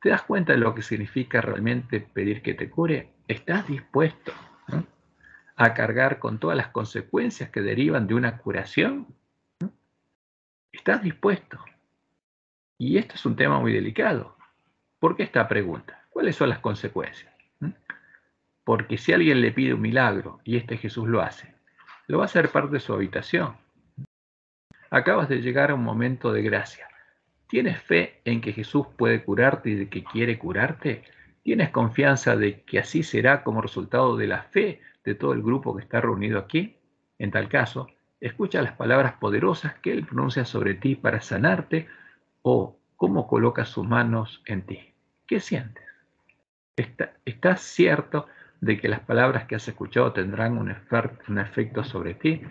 ¿Te das cuenta de lo que significa realmente pedir que te cure? ¿Estás dispuesto a cargar con todas las consecuencias que derivan de una curación? ¿Estás dispuesto? Y esto es un tema muy delicado. ¿Por qué esta pregunta? ¿Cuáles son las consecuencias? Porque si alguien le pide un milagro y Jesús lo hace, lo va a hacer parte de su habitación. Acabas de llegar a un momento de gracia. ¿Tienes fe en que Jesús puede curarte y de que quiere curarte? ¿Tienes confianza de que así será como resultado de la fe de todo el grupo que está reunido aquí? En tal caso, escucha las palabras poderosas que Él pronuncia sobre ti para sanarte o cómo coloca sus manos en ti. ¿Qué sientes? ¿Estás cierto de que las palabras que has escuchado tendrán un efecto sobre ti?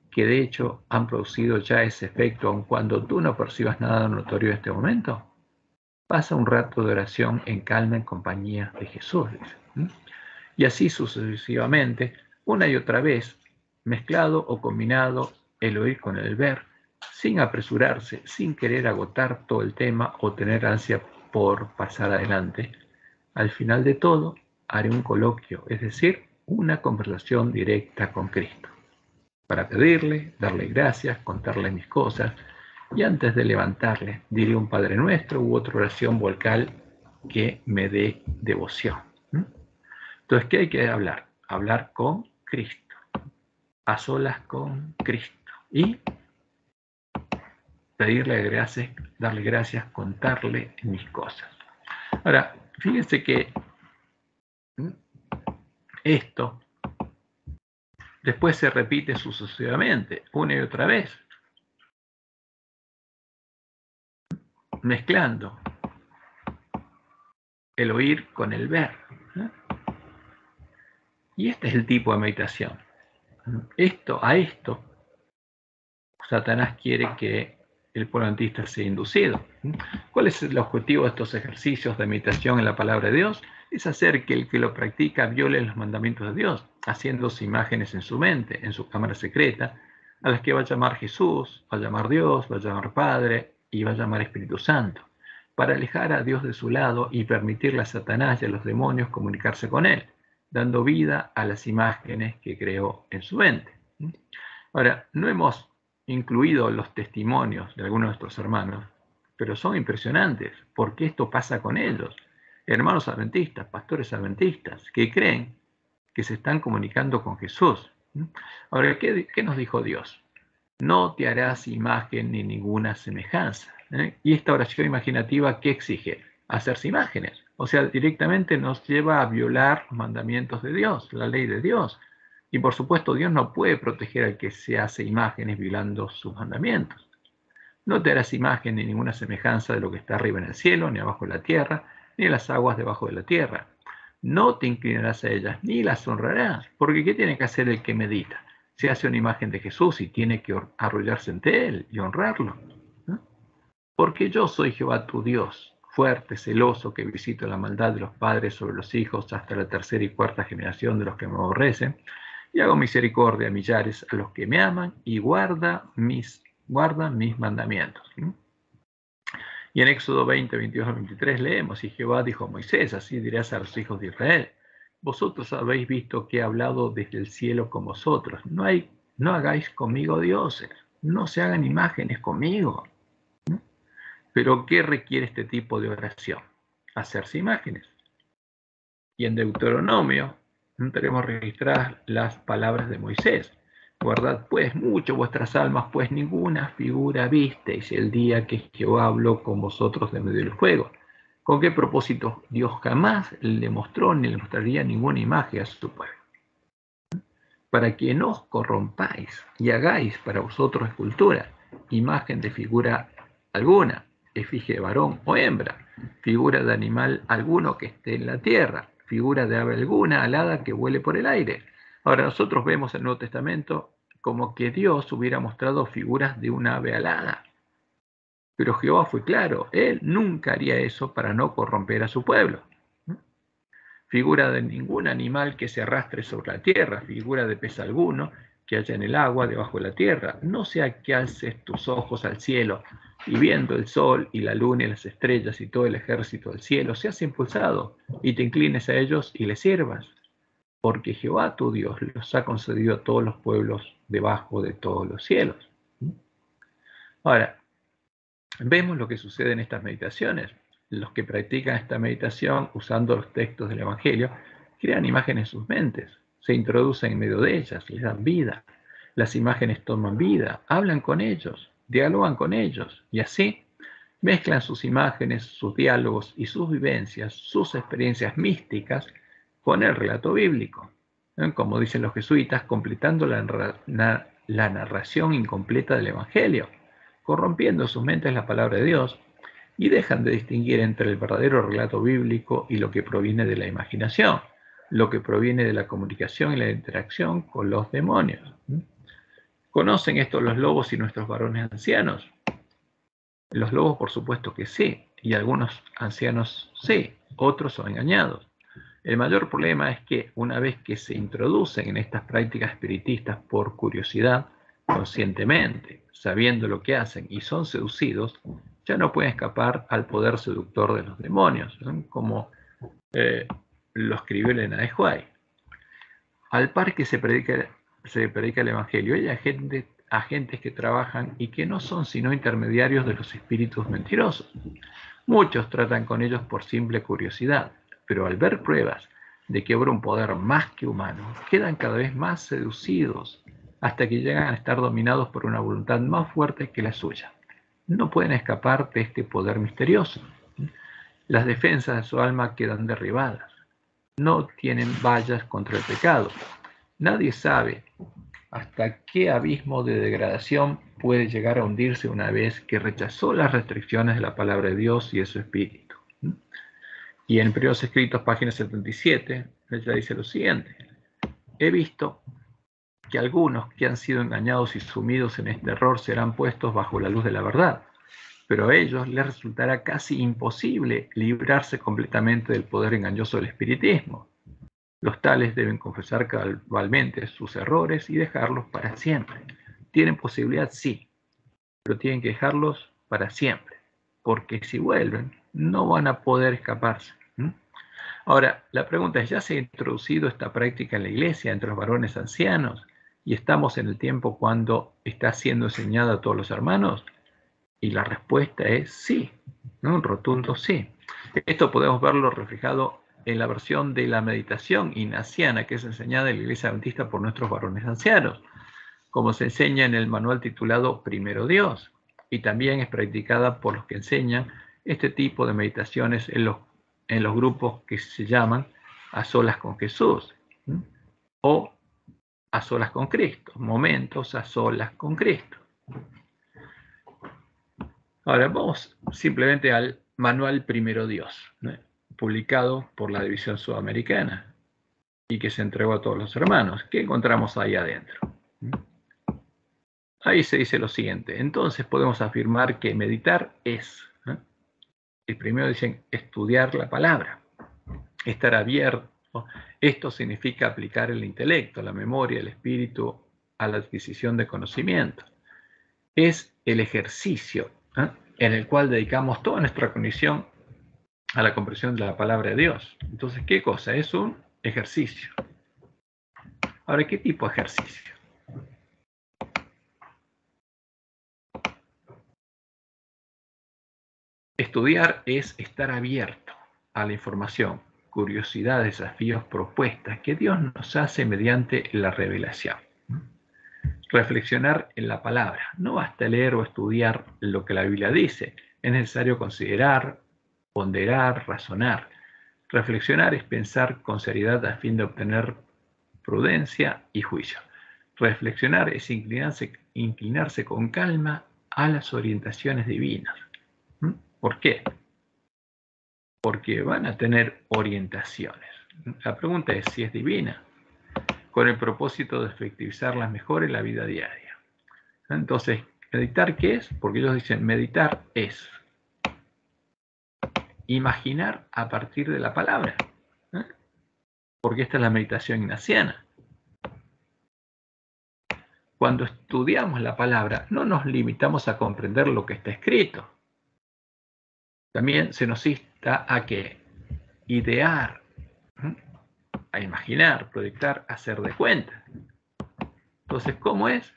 Que de hecho han producido ya ese efecto aun cuando tú no percibas nada notorio en este momento. Pasa un rato de oración en calma en compañía de Jesús, dice. Y así sucesivamente, una y otra vez, mezclado o combinado el oír con el ver, sin apresurarse, sin querer agotar todo el tema o tener ansia por pasar adelante. Al final de todo, haré un coloquio, es decir, una conversación directa con Cristo, para pedirle, darle gracias, contarle mis cosas, y antes de levantarle, diré un Padre Nuestro u otra oración vocal que me dé devoción. Entonces, ¿qué hay que hablar? Hablar con Cristo, a solas con Cristo, y pedirle gracias, darle gracias, contarle mis cosas. Ahora, fíjense que esto después se repite sucesivamente, una y otra vez, mezclando el oír con el ver. Y este es el tipo de meditación. A esto, Satanás quiere que el pueblo adventista sea inducido. ¿Cuál es el objetivo de estos ejercicios de meditación en la palabra de Dios? Es hacer que el que lo practica viole los mandamientos de Dios, haciéndose imágenes en su mente, en su cámara secreta, a las que va a llamar Jesús, va a llamar Dios, va a llamar Padre y va a llamar Espíritu Santo, para alejar a Dios de su lado y permitirle a Satanás y a los demonios comunicarse con él, dando vida a las imágenes que creó en su mente. Ahora, no hemos incluido los testimonios de algunos de nuestros hermanos, pero son impresionantes, porque esto pasa con ellos. Hermanos adventistas, pastores adventistas, que creen que se están comunicando con Jesús. Ahora, ¿qué nos dijo Dios? No te harás imagen ni ninguna semejanza. Y esta oración imaginativa, ¿qué exige? Hacerse imágenes. O sea, directamente nos lleva a violar los mandamientos de Dios, la ley de Dios. Y por supuesto, Dios no puede proteger al que se hace imágenes violando sus mandamientos. No te harás imagen ni ninguna semejanza de lo que está arriba en el cielo, ni abajo en la tierra, ni en las aguas debajo de la tierra. No te inclinarás a ellas, ni las honrarás, porque ¿qué tiene que hacer el que medita? Se hace una imagen de Jesús y tiene que arrollarse ante él y honrarlo. Porque yo soy Jehová tu Dios, fuerte, celoso, que visito la maldad de los padres sobre los hijos hasta la tercera y cuarta generación de los que me aborrecen, y hago misericordia a millares a los que me aman y guardan mis mandamientos. Y en Éxodo 20, 22 al 23 leemos, y Jehová dijo a Moisés, así dirás a los hijos de Israel, vosotros habéis visto que he hablado desde el cielo con vosotros, no hagáis conmigo dioses, no se hagan imágenes conmigo. Pero ¿qué requiere este tipo de oración? Hacerse imágenes. Y en Deuteronomio tenemos registradas las palabras de Moisés. Guardad pues mucho vuestras almas, pues ninguna figura visteis el día que Jehová habló con vosotros de medio del fuego. ¿Con qué propósito? Dios jamás le mostró ni le mostraría ninguna imagen a su pueblo. Para que no os corrompáis y hagáis para vosotros escultura, imagen de figura alguna, efigie de varón o hembra, figura de animal alguno que esté en la tierra, figura de ave alguna alada que vuele por el aire. Ahora nosotros vemos en el Nuevo Testamento como que Dios hubiera mostrado figuras de una ave alada. Pero Jehová fue claro, él nunca haría eso para no corromper a su pueblo. figura de ningún animal que se arrastre sobre la tierra, figura de pez alguno que haya en el agua debajo de la tierra. No sea que alces tus ojos al cielo y viendo el sol y la luna y las estrellas y todo el ejército del cielo, seas impulsado y te inclines a ellos y les sirvas, porque Jehová tu Dios los ha concedido a todos los pueblos debajo de todos los cielos. Ahora, vemos lo que sucede en estas meditaciones. Los que practican esta meditación usando los textos del Evangelio crean imágenes en sus mentes, se introducen en medio de ellas, les dan vida. Las imágenes toman vida, hablan con ellos, dialogan con ellos y así mezclan sus imágenes, sus diálogos y sus vivencias, sus experiencias místicas con el relato bíblico. Como dicen los jesuitas, completando la narración incompleta del Evangelio, corrompiendo en sus mentes la palabra de Dios y dejan de distinguir entre el verdadero relato bíblico y lo que proviene de la imaginación, lo que proviene de la comunicación y la interacción con los demonios. ¿Conocen esto los lobos y nuestros varones ancianos? Los lobos, por supuesto que sí, y algunos ancianos sí, otros son engañados. El mayor problema es que una vez que se introducen en estas prácticas espiritistas por curiosidad, conscientemente, sabiendo lo que hacen y son seducidos, ya no pueden escapar al poder seductor de los demonios, ¿no? Como lo escribió Elena de White. Al par que se predica el Evangelio, hay agentes que trabajan y que no son sino intermediarios de los espíritus mentirosos. Muchos tratan con ellos por simple curiosidad, pero al ver pruebas de que obra un poder más que humano, quedan cada vez más seducidos hasta que llegan a estar dominados por una voluntad más fuerte que la suya. No pueden escapar de este poder misterioso. Las defensas de su alma quedan derribadas. No tienen vallas contra el pecado. Nadie sabe hasta qué abismo de degradación puede llegar a hundirse una vez que rechazó las restricciones de la palabra de Dios y de su espíritu. Y en Periodos Escritos, página 77, ella dice lo siguiente: he visto que algunos que han sido engañados y sumidos en este error serán puestos bajo la luz de la verdad, pero a ellos les resultará casi imposible librarse completamente del poder engañoso del espiritismo. Los tales deben confesar cabalmente sus errores y dejarlos para siempre. ¿Tienen posibilidad? Sí, pero tienen que dejarlos para siempre, porque si vuelven, no van a poder escaparse. Ahora, la pregunta es, ¿ya se ha introducido esta práctica en la iglesia entre los varones ancianos? ¿Y estamos en el tiempo cuando está siendo enseñada a todos los hermanos? Y la respuesta es sí, ¿no? Un rotundo sí. Esto podemos verlo reflejado en la versión de la meditación ignaciana que es enseñada en la Iglesia Adventista por nuestros varones ancianos, como se enseña en el manual titulado Primero Dios, y también es practicada por los que enseñan este tipo de meditaciones en los grupos que se llaman A Solas con Jesús, ¿sí? O A Solas con Cristo, momentos a solas con Cristo. Ahora vamos simplemente al manual Primero Dios, ¿no? Publicado por la División Sudamericana y que se entregó a todos los hermanos. ¿Qué encontramos ahí adentro? Ahí se dice lo siguiente: entonces podemos afirmar que meditar es, ¿no? El primero dicen estudiar la palabra, estar abierto. Esto significa aplicar el intelecto, la memoria, el espíritu a la adquisición de conocimiento. Es el ejercicio, ¿eh?, en el cual dedicamos toda nuestra cognición a la comprensión de la palabra de Dios. Entonces, ¿qué cosa? Es un ejercicio. Ahora, ¿qué tipo de ejercicio? Estudiar es estar abierto a la información, curiosidad, desafíos, propuestas que Dios nos hace mediante la revelación. Reflexionar en la palabra. No basta leer o estudiar lo que la Biblia dice. Es necesario considerar, ponderar, razonar. Reflexionar es pensar con seriedad a fin de obtener prudencia y juicio. Reflexionar es inclinarse con calma a las orientaciones divinas. ¿Por qué? Porque van a tener orientaciones. La pregunta es si es divina, con el propósito de efectivizarlas mejor en la vida diaria. Entonces, ¿meditar qué es? Porque ellos dicen, meditar es imaginar a partir de la palabra. porque esta es la meditación ignaciana. Cuando estudiamos la palabra, no nos limitamos a comprender lo que está escrito. También se nos insta a que idear, a imaginar, proyectar, hacer de cuenta. Entonces, ¿cómo es?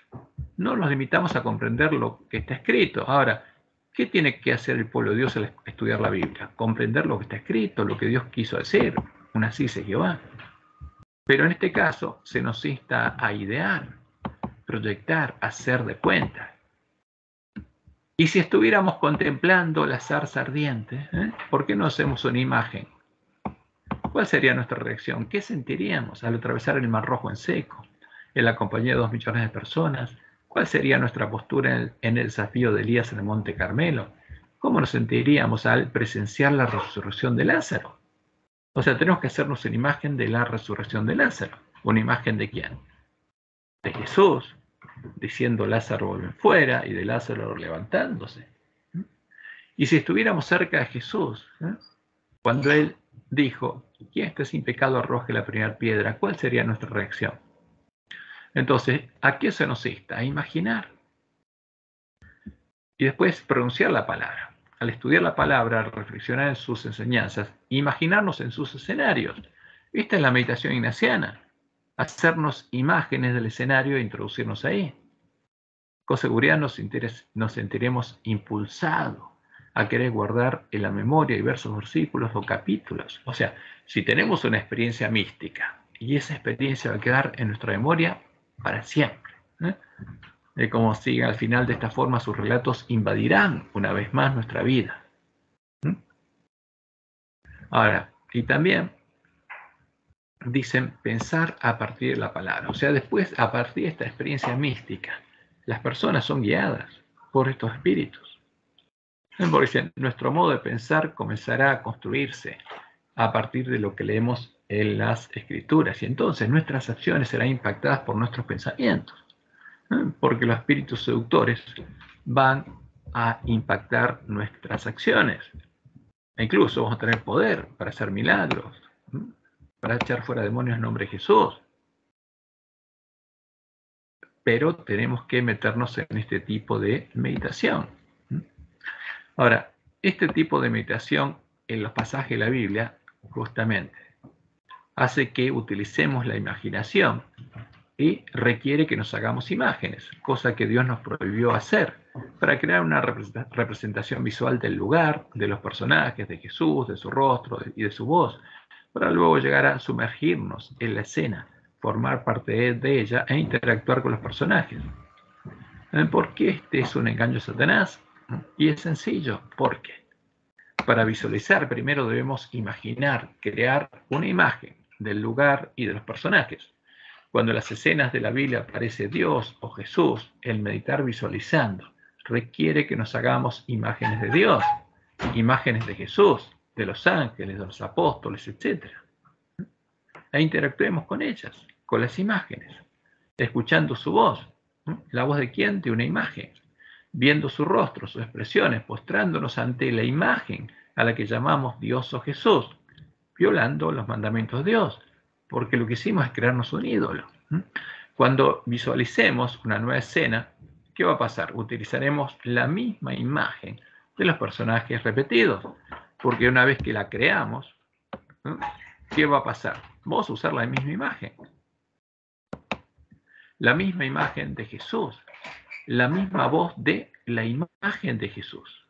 No nos limitamos a comprender lo que está escrito. Ahora, ¿qué tiene que hacer el pueblo de Dios al estudiar la Biblia? Comprender lo que está escrito, lo que Dios quiso decir. Así es Jehová. Pero en este caso se nos insta a idear, proyectar, hacer de cuenta. Y si estuviéramos contemplando la zarza ardiente, ¿por qué no hacemos una imagen? ¿Cuál sería nuestra reacción? ¿Qué sentiríamos al atravesar el Mar Rojo en seco, en la compañía de 2 millones de personas? ¿Cuál sería nuestra postura en el desafío de Elías en el Monte Carmelo? ¿Cómo nos sentiríamos al presenciar la resurrección de Lázaro? O sea, tenemos que hacernos una imagen de la resurrección de Lázaro. ¿Una imagen de quién? De Jesús, diciendo Lázaro vuelve fuera y de Lázaro levantándose. Y si estuviéramos cerca de Jesús, cuando Él dijo, ¿quién esté sin pecado arroje la primera piedra? ¿Cuál sería nuestra reacción? Entonces, ¿a qué se nos insta? A imaginar. Y después pronunciar la palabra. Al estudiar la palabra, al reflexionar en sus enseñanzas, imaginarnos en sus escenarios. Esta es la meditación ignaciana. Hacernos imágenes del escenario e introducirnos ahí. Con seguridad nos sentiremos impulsados a querer guardar en la memoria diversos versículos o capítulos. O sea, si tenemos una experiencia mística y esa experiencia va a quedar en nuestra memoria para siempre. Como si al final de esta forma sus relatos invadirán una vez más nuestra vida. Ahora, y también dicen pensar a partir de la palabra. O sea, después, a partir de esta experiencia mística, las personas son guiadas por estos espíritus. Porque dicen, nuestro modo de pensar comenzará a construirse a partir de lo que leemos en las escrituras. Y entonces nuestras acciones serán impactadas por nuestros pensamientos. Porque los espíritus seductores van a impactar nuestras acciones. E incluso vamos a tener poder para hacer milagros, para echar fuera demonios en nombre de Jesús. Pero tenemos que meternos en este tipo de meditación. Ahora, este tipo de meditación en los pasajes de la Biblia, justamente, hace que utilicemos la imaginación y requiere que nos hagamos imágenes, cosa que Dios nos prohibió hacer, para crear una representación visual del lugar, de los personajes, de Jesús, de su rostro y de su voz, para luego llegar a sumergirnos en la escena, formar parte de ella e interactuar con los personajes. ¿Por qué este es un engaño de Satanás? Y es sencillo, porque para visualizar primero debemos imaginar, crear una imagen del lugar y de los personajes. Cuando en las escenas de la Biblia aparece Dios o Jesús, el meditar visualizando requiere que nos hagamos imágenes de Dios, imágenes de Jesús, de los ángeles, de los apóstoles, etc. E interactuemos con ellas, con las imágenes, escuchando su voz. ¿La voz de quién? De una imagen. Viendo su rostro, sus expresiones, postrándonos ante la imagen a la que llamamos Dios o Jesús, violando los mandamientos de Dios, porque lo que hicimos es crearnos un ídolo. Cuando visualicemos una nueva escena, ¿qué va a pasar? Utilizaremos la misma imagen de los personajes repetidos, porque una vez que la creamos, ¿qué va a pasar? Vamos a usar la misma imagen. La misma imagen de Jesús, la misma voz de la imagen de Jesús,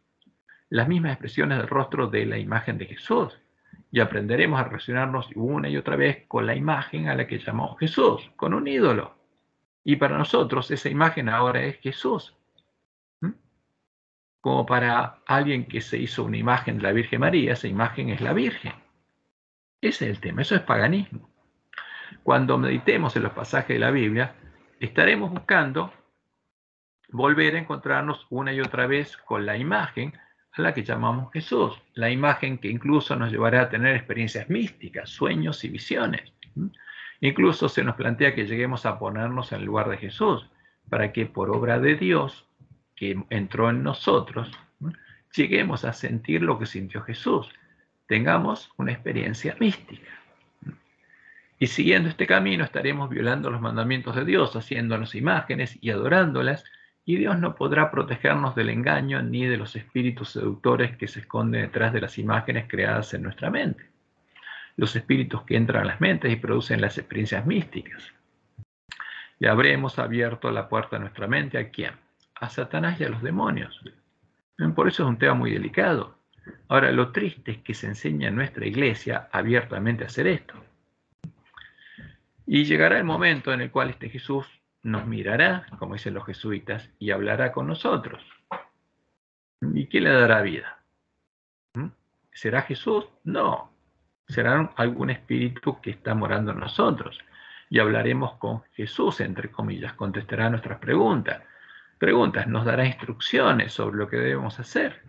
las mismas expresiones del rostro de la imagen de Jesús. Y aprenderemos a relacionarnos una y otra vez con la imagen a la que llamamos Jesús, con un ídolo. Y para nosotros esa imagen ahora es Jesús. Como para alguien que se hizo una imagen de la Virgen María, esa imagen es la Virgen. Ese es el tema, eso es paganismo. Cuando meditemos en los pasajes de la Biblia, estaremos buscando volver a encontrarnos una y otra vez con la imagen a la que llamamos Jesús, la imagen que incluso nos llevará a tener experiencias místicas, sueños y visiones. Incluso se nos plantea que lleguemos a ponernos en el lugar de Jesús, para que por obra de Dios, que entró en nosotros, lleguemos a sentir lo que sintió Jesús, tengamos una experiencia mística. Y siguiendo este camino estaremos violando los mandamientos de Dios, haciéndonos imágenes y adorándolas, y Dios no podrá protegernos del engaño ni de los espíritus seductores que se esconden detrás de las imágenes creadas en nuestra mente. Los espíritus que entran a las mentes y producen las experiencias místicas. Le habremos abierto la puerta a nuestra mente, ¿a quién? A Satanás y a los demonios. Por eso es un tema muy delicado. Ahora, lo triste es que se enseña en nuestra iglesia abiertamente a hacer esto. Y llegará el momento en el cual este Jesús nos mirará, como dicen los jesuitas, y hablará con nosotros. ¿Y qué le dará vida? ¿Será Jesús? No. Será algún espíritu que está morando en nosotros. Y hablaremos con Jesús, entre comillas, contestará nuestras preguntas. Nos dará instrucciones sobre lo que debemos hacer.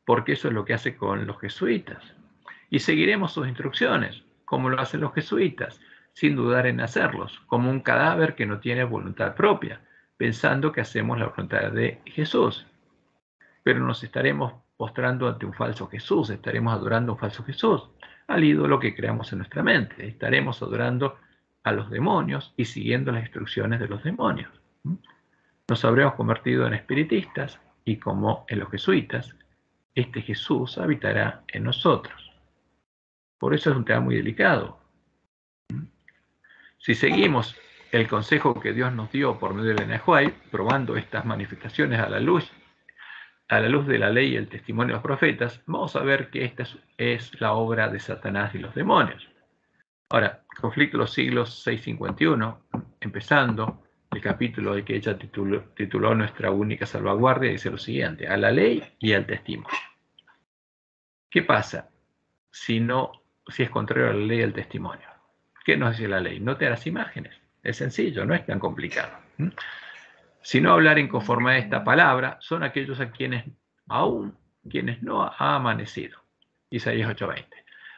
Porque eso es lo que hace con los jesuitas. Y seguiremos sus instrucciones, como lo hacen los jesuitas, sin dudar en hacerlos, como un cadáver que no tiene voluntad propia, pensando que hacemos la voluntad de Jesús. Pero nos estaremos postrando ante un falso Jesús, estaremos adorando a un falso Jesús, al ídolo que creamos en nuestra mente, estaremos adorando a los demonios y siguiendo las instrucciones de los demonios. Nos habremos convertido en espiritistas y, como en los jesuitas, este Jesús habitará en nosotros. Por eso es un tema muy delicado. Si seguimos el consejo que Dios nos dio por medio del Nehuay, probando estas manifestaciones a la luz de la ley y el testimonio de los profetas, vamos a ver que esta es la obra de Satanás y los demonios. Ahora, Conflicto de los Siglos 651, empezando el capítulo del que ella tituló Nuestra única salvaguardia, dice lo siguiente: a la ley y al testimonio. ¿Qué pasa si es contrario a la ley y al testimonio? ¿Qué nos dice la ley? No te harás imágenes. Es sencillo, no es tan complicado. Si no hablar en conformidad a esta palabra, son aquellos a quienes no ha amanecido. Isaías 8:20.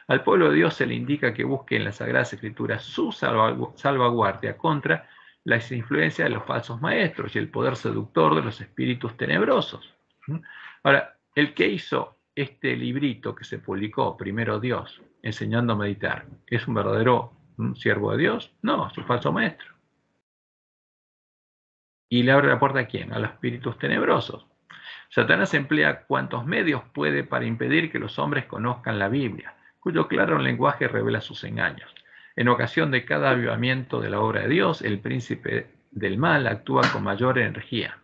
Al pueblo de Dios se le indica que busque en las Sagradas Escrituras su salvaguardia contra las influencias de los falsos maestros y el poder seductor de los espíritus tenebrosos. Ahora, el que hizo este librito que se publicó, Primero Dios, enseñando a meditar, ¿es un verdadero siervo de Dios? No, es un falso maestro. ¿Y le abre la puerta a quién? A los espíritus tenebrosos. Satanás emplea cuantos medios puede para impedir que los hombres conozcan la Biblia, cuyo claro lenguaje revela sus engaños. En ocasión de cada avivamiento de la obra de Dios, el príncipe del mal actúa con mayor energía.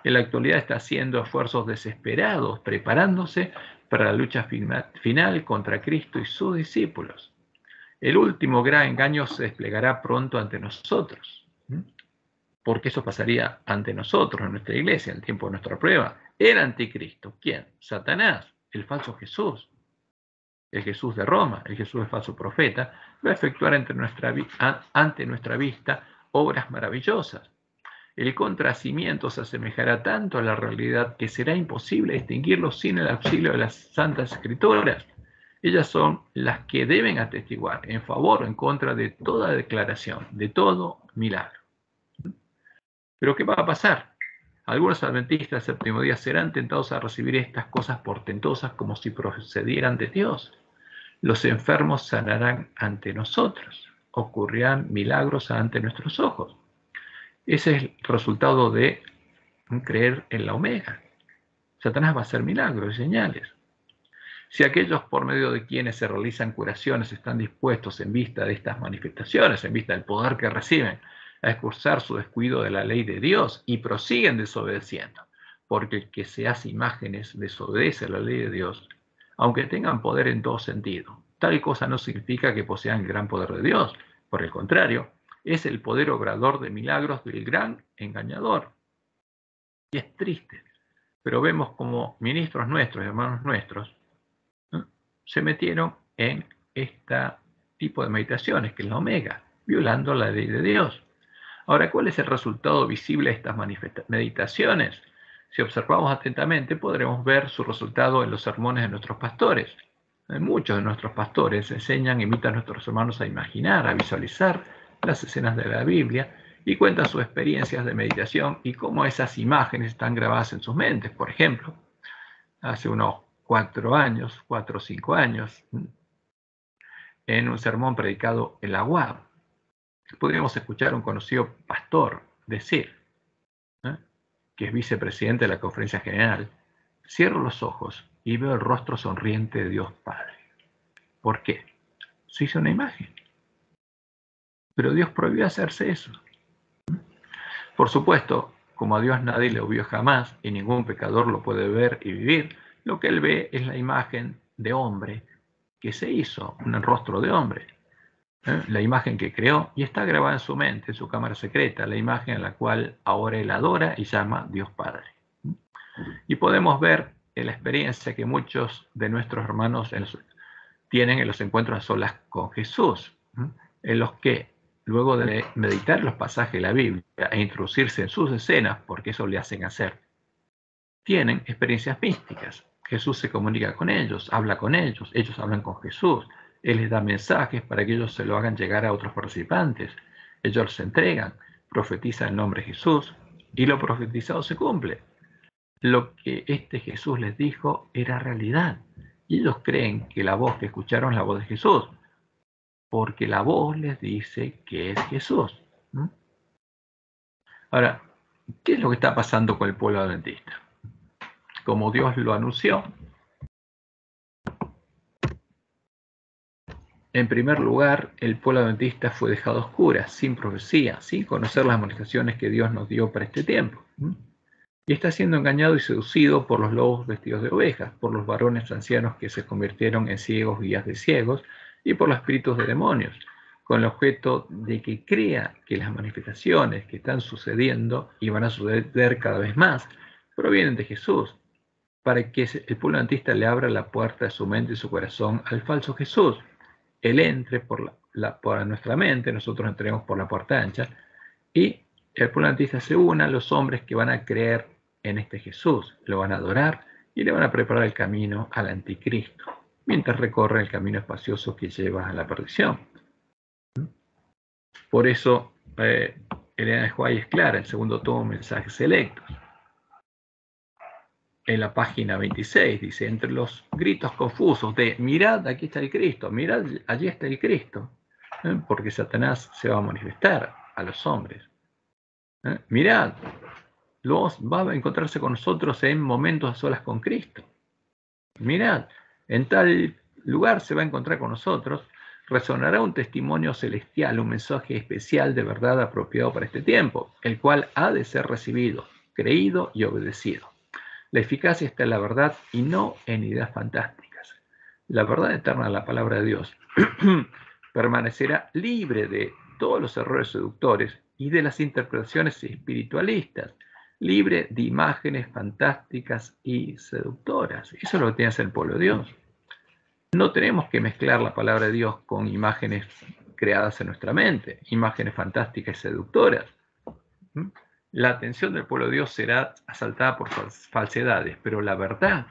En la actualidad está haciendo esfuerzos desesperados, preparándose para la lucha final contra Cristo y sus discípulos. El último gran engaño se desplegará pronto ante nosotros, porque eso pasaría ante nosotros, en nuestra iglesia, en el tiempo de nuestra prueba. El anticristo, ¿quién? Satanás, el falso Jesús, el Jesús de Roma, el Jesús del falso profeta, va a efectuar ante nuestra vista obras maravillosas. El contracimiento se asemejará tanto a la realidad que será imposible distinguirlo sin el auxilio de las Santas Escrituras. Ellas son las que deben atestiguar en favor o en contra de toda declaración, de todo milagro. ¿Pero qué va a pasar? Algunos adventistas del séptimo día serán tentados a recibir estas cosas portentosas como si procedieran de Dios. Los enfermos sanarán ante nosotros. Ocurrirán milagros ante nuestros ojos. Ese es el resultado de creer en la Omega. Satanás va a hacer milagros y señales. Si aquellos por medio de quienes se realizan curaciones están dispuestos, en vista de estas manifestaciones, en vista del poder que reciben, a excusar su descuido de la ley de Dios y prosiguen desobedeciendo, porque el que se hace imágenes desobedece a la ley de Dios, aunque tengan poder en todo sentido. Tal cosa no significa que posean el gran poder de Dios. Por el contrario, es el poder obrador de milagros del gran engañador. Y es triste, pero vemos como ministros nuestros, hermanos nuestros, se metieron en este tipo de meditaciones, que es la Omega, violando la ley de Dios. Ahora, ¿cuál es el resultado visible de estas meditaciones? Si observamos atentamente, podremos ver su resultado en los sermones de nuestros pastores. Muchos de nuestros pastores enseñan e invitan a nuestros hermanos a imaginar, a visualizar las escenas de la Biblia y cuentan sus experiencias de meditación y cómo esas imágenes están grabadas en sus mentes. Por ejemplo, hace unos 4 o 5 años, en un sermón predicado en la UAB, podríamos escuchar a un conocido pastor decir, que es vicepresidente de la Conferencia General: cierro los ojos y veo el rostro sonriente de Dios Padre. ¿Por qué? Se hizo una imagen. Pero Dios prohibió hacerse eso. Por supuesto, como a Dios nadie le vio jamás y ningún pecador lo puede ver y vivir, lo que él ve es la imagen de hombre que se hizo, un rostro de hombre. La imagen que creó, y está grabada en su mente, en su cámara secreta, la imagen en la cual ahora él adora y llama Dios Padre. Y podemos ver en la experiencia que muchos de nuestros hermanos tienen en los encuentros a solas con Jesús, en los que, luego de meditar los pasajes de la Biblia e introducirse en sus escenas, porque eso le hacen hacer, tienen experiencias místicas. Jesús se comunica con ellos hablan con Jesús, Él les da mensajes para que ellos se lo hagan llegar a otros participantes. Ellos los entregan, profetizan el nombre de Jesús y lo profetizado se cumple. Lo que este Jesús les dijo era realidad. Y ellos creen que la voz que escucharon es la voz de Jesús, porque la voz les dice que es Jesús. Ahora, ¿qué es lo que está pasando con el pueblo adventista? Como Dios lo anunció, en primer lugar, el pueblo adventista fue dejado a oscuras, sin profecía, sin conocer las amonestaciones que Dios nos dio para este tiempo. Y está siendo engañado y seducido por los lobos vestidos de ovejas, por los varones ancianos que se convirtieron en ciegos, guías de ciegos, y por los espíritus de demonios, con el objeto de que crea que las manifestaciones que están sucediendo y van a suceder cada vez más provienen de Jesús, para que el pueblo adventista le abra la puerta de su mente y su corazón al falso Jesús. Él entre por nuestra mente, nosotros entremos por la puerta ancha, y el pueblo adventista se une a los hombres que van a creer en este Jesús, lo van a adorar y le van a preparar el camino al anticristo, mientras recorre el camino espacioso que lleva a la perdición. Por eso, Elena de White es clara, el segundo tomo, Mensajes Selectos. En la página 26 dice: entre los gritos confusos de mirad, aquí está el Cristo, mirad, allí está el Cristo, porque Satanás se va a manifestar a los hombres. Mirad, va a encontrarse con nosotros en momentos a solas con Cristo. Mirad, en tal lugar se va a encontrar con nosotros, resonará un testimonio celestial, un mensaje especial de verdad apropiado para este tiempo, el cual ha de ser recibido, creído y obedecido. La eficacia está en la verdad y no en ideas fantásticas. La verdad eterna de la palabra de Dios permanecerá libre de todos los errores seductores y de las interpretaciones espiritualistas, libre de imágenes fantásticas y seductoras. Eso es lo que tiene que hacer el pueblo de Dios. No tenemos que mezclar la palabra de Dios con imágenes creadas en nuestra mente, imágenes fantásticas y seductoras. La atención del pueblo de Dios será asaltada por falsedades, pero la verdad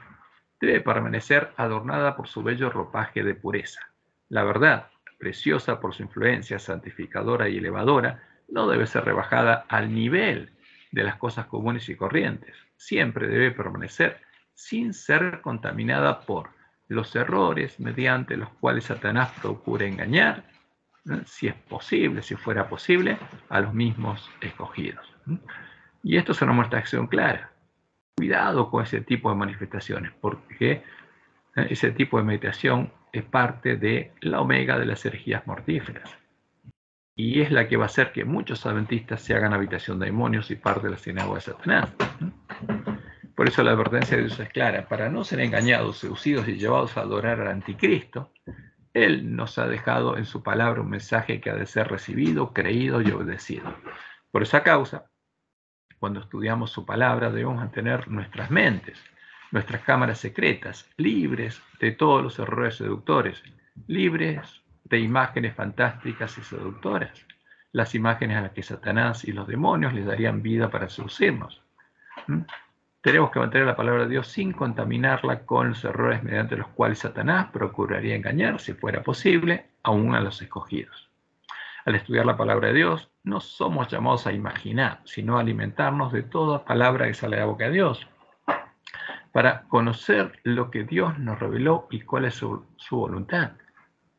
debe permanecer adornada por su bello ropaje de pureza. La verdad, preciosa por su influencia santificadora y elevadora, no debe ser rebajada al nivel de las cosas comunes y corrientes. Siempre debe permanecer sin ser contaminada por los errores mediante los cuales Satanás procura engañar, si es posible, si fuera posible, a los mismos escogidos. Y esto es una muestra de acción clara. Cuidado con ese tipo de manifestaciones, porque ese tipo de meditación es parte de la omega de las herejías mortíferas. Y es la que va a hacer que muchos adventistas se hagan habitación de demonios y parte de la sinagoga de Satanás. Por eso la advertencia de Dios es clara: para no ser engañados, seducidos y llevados a adorar al anticristo, Él nos ha dejado en su palabra un mensaje que ha de ser recibido, creído y obedecido. Por esa causa, cuando estudiamos su palabra, debemos mantener nuestras mentes, nuestras cámaras secretas, libres de todos los errores seductores, libres de imágenes fantásticas y seductoras, las imágenes a las que Satanás y los demonios les darían vida para seducirnos. Tenemos que mantener la palabra de Dios sin contaminarla con los errores mediante los cuales Satanás procuraría engañar, si fuera posible, aún a los escogidos. Al estudiar la palabra de Dios, no somos llamados a imaginar, sino a alimentarnos de toda palabra que sale de la boca de Dios, para conocer lo que Dios nos reveló y cuál es su voluntad.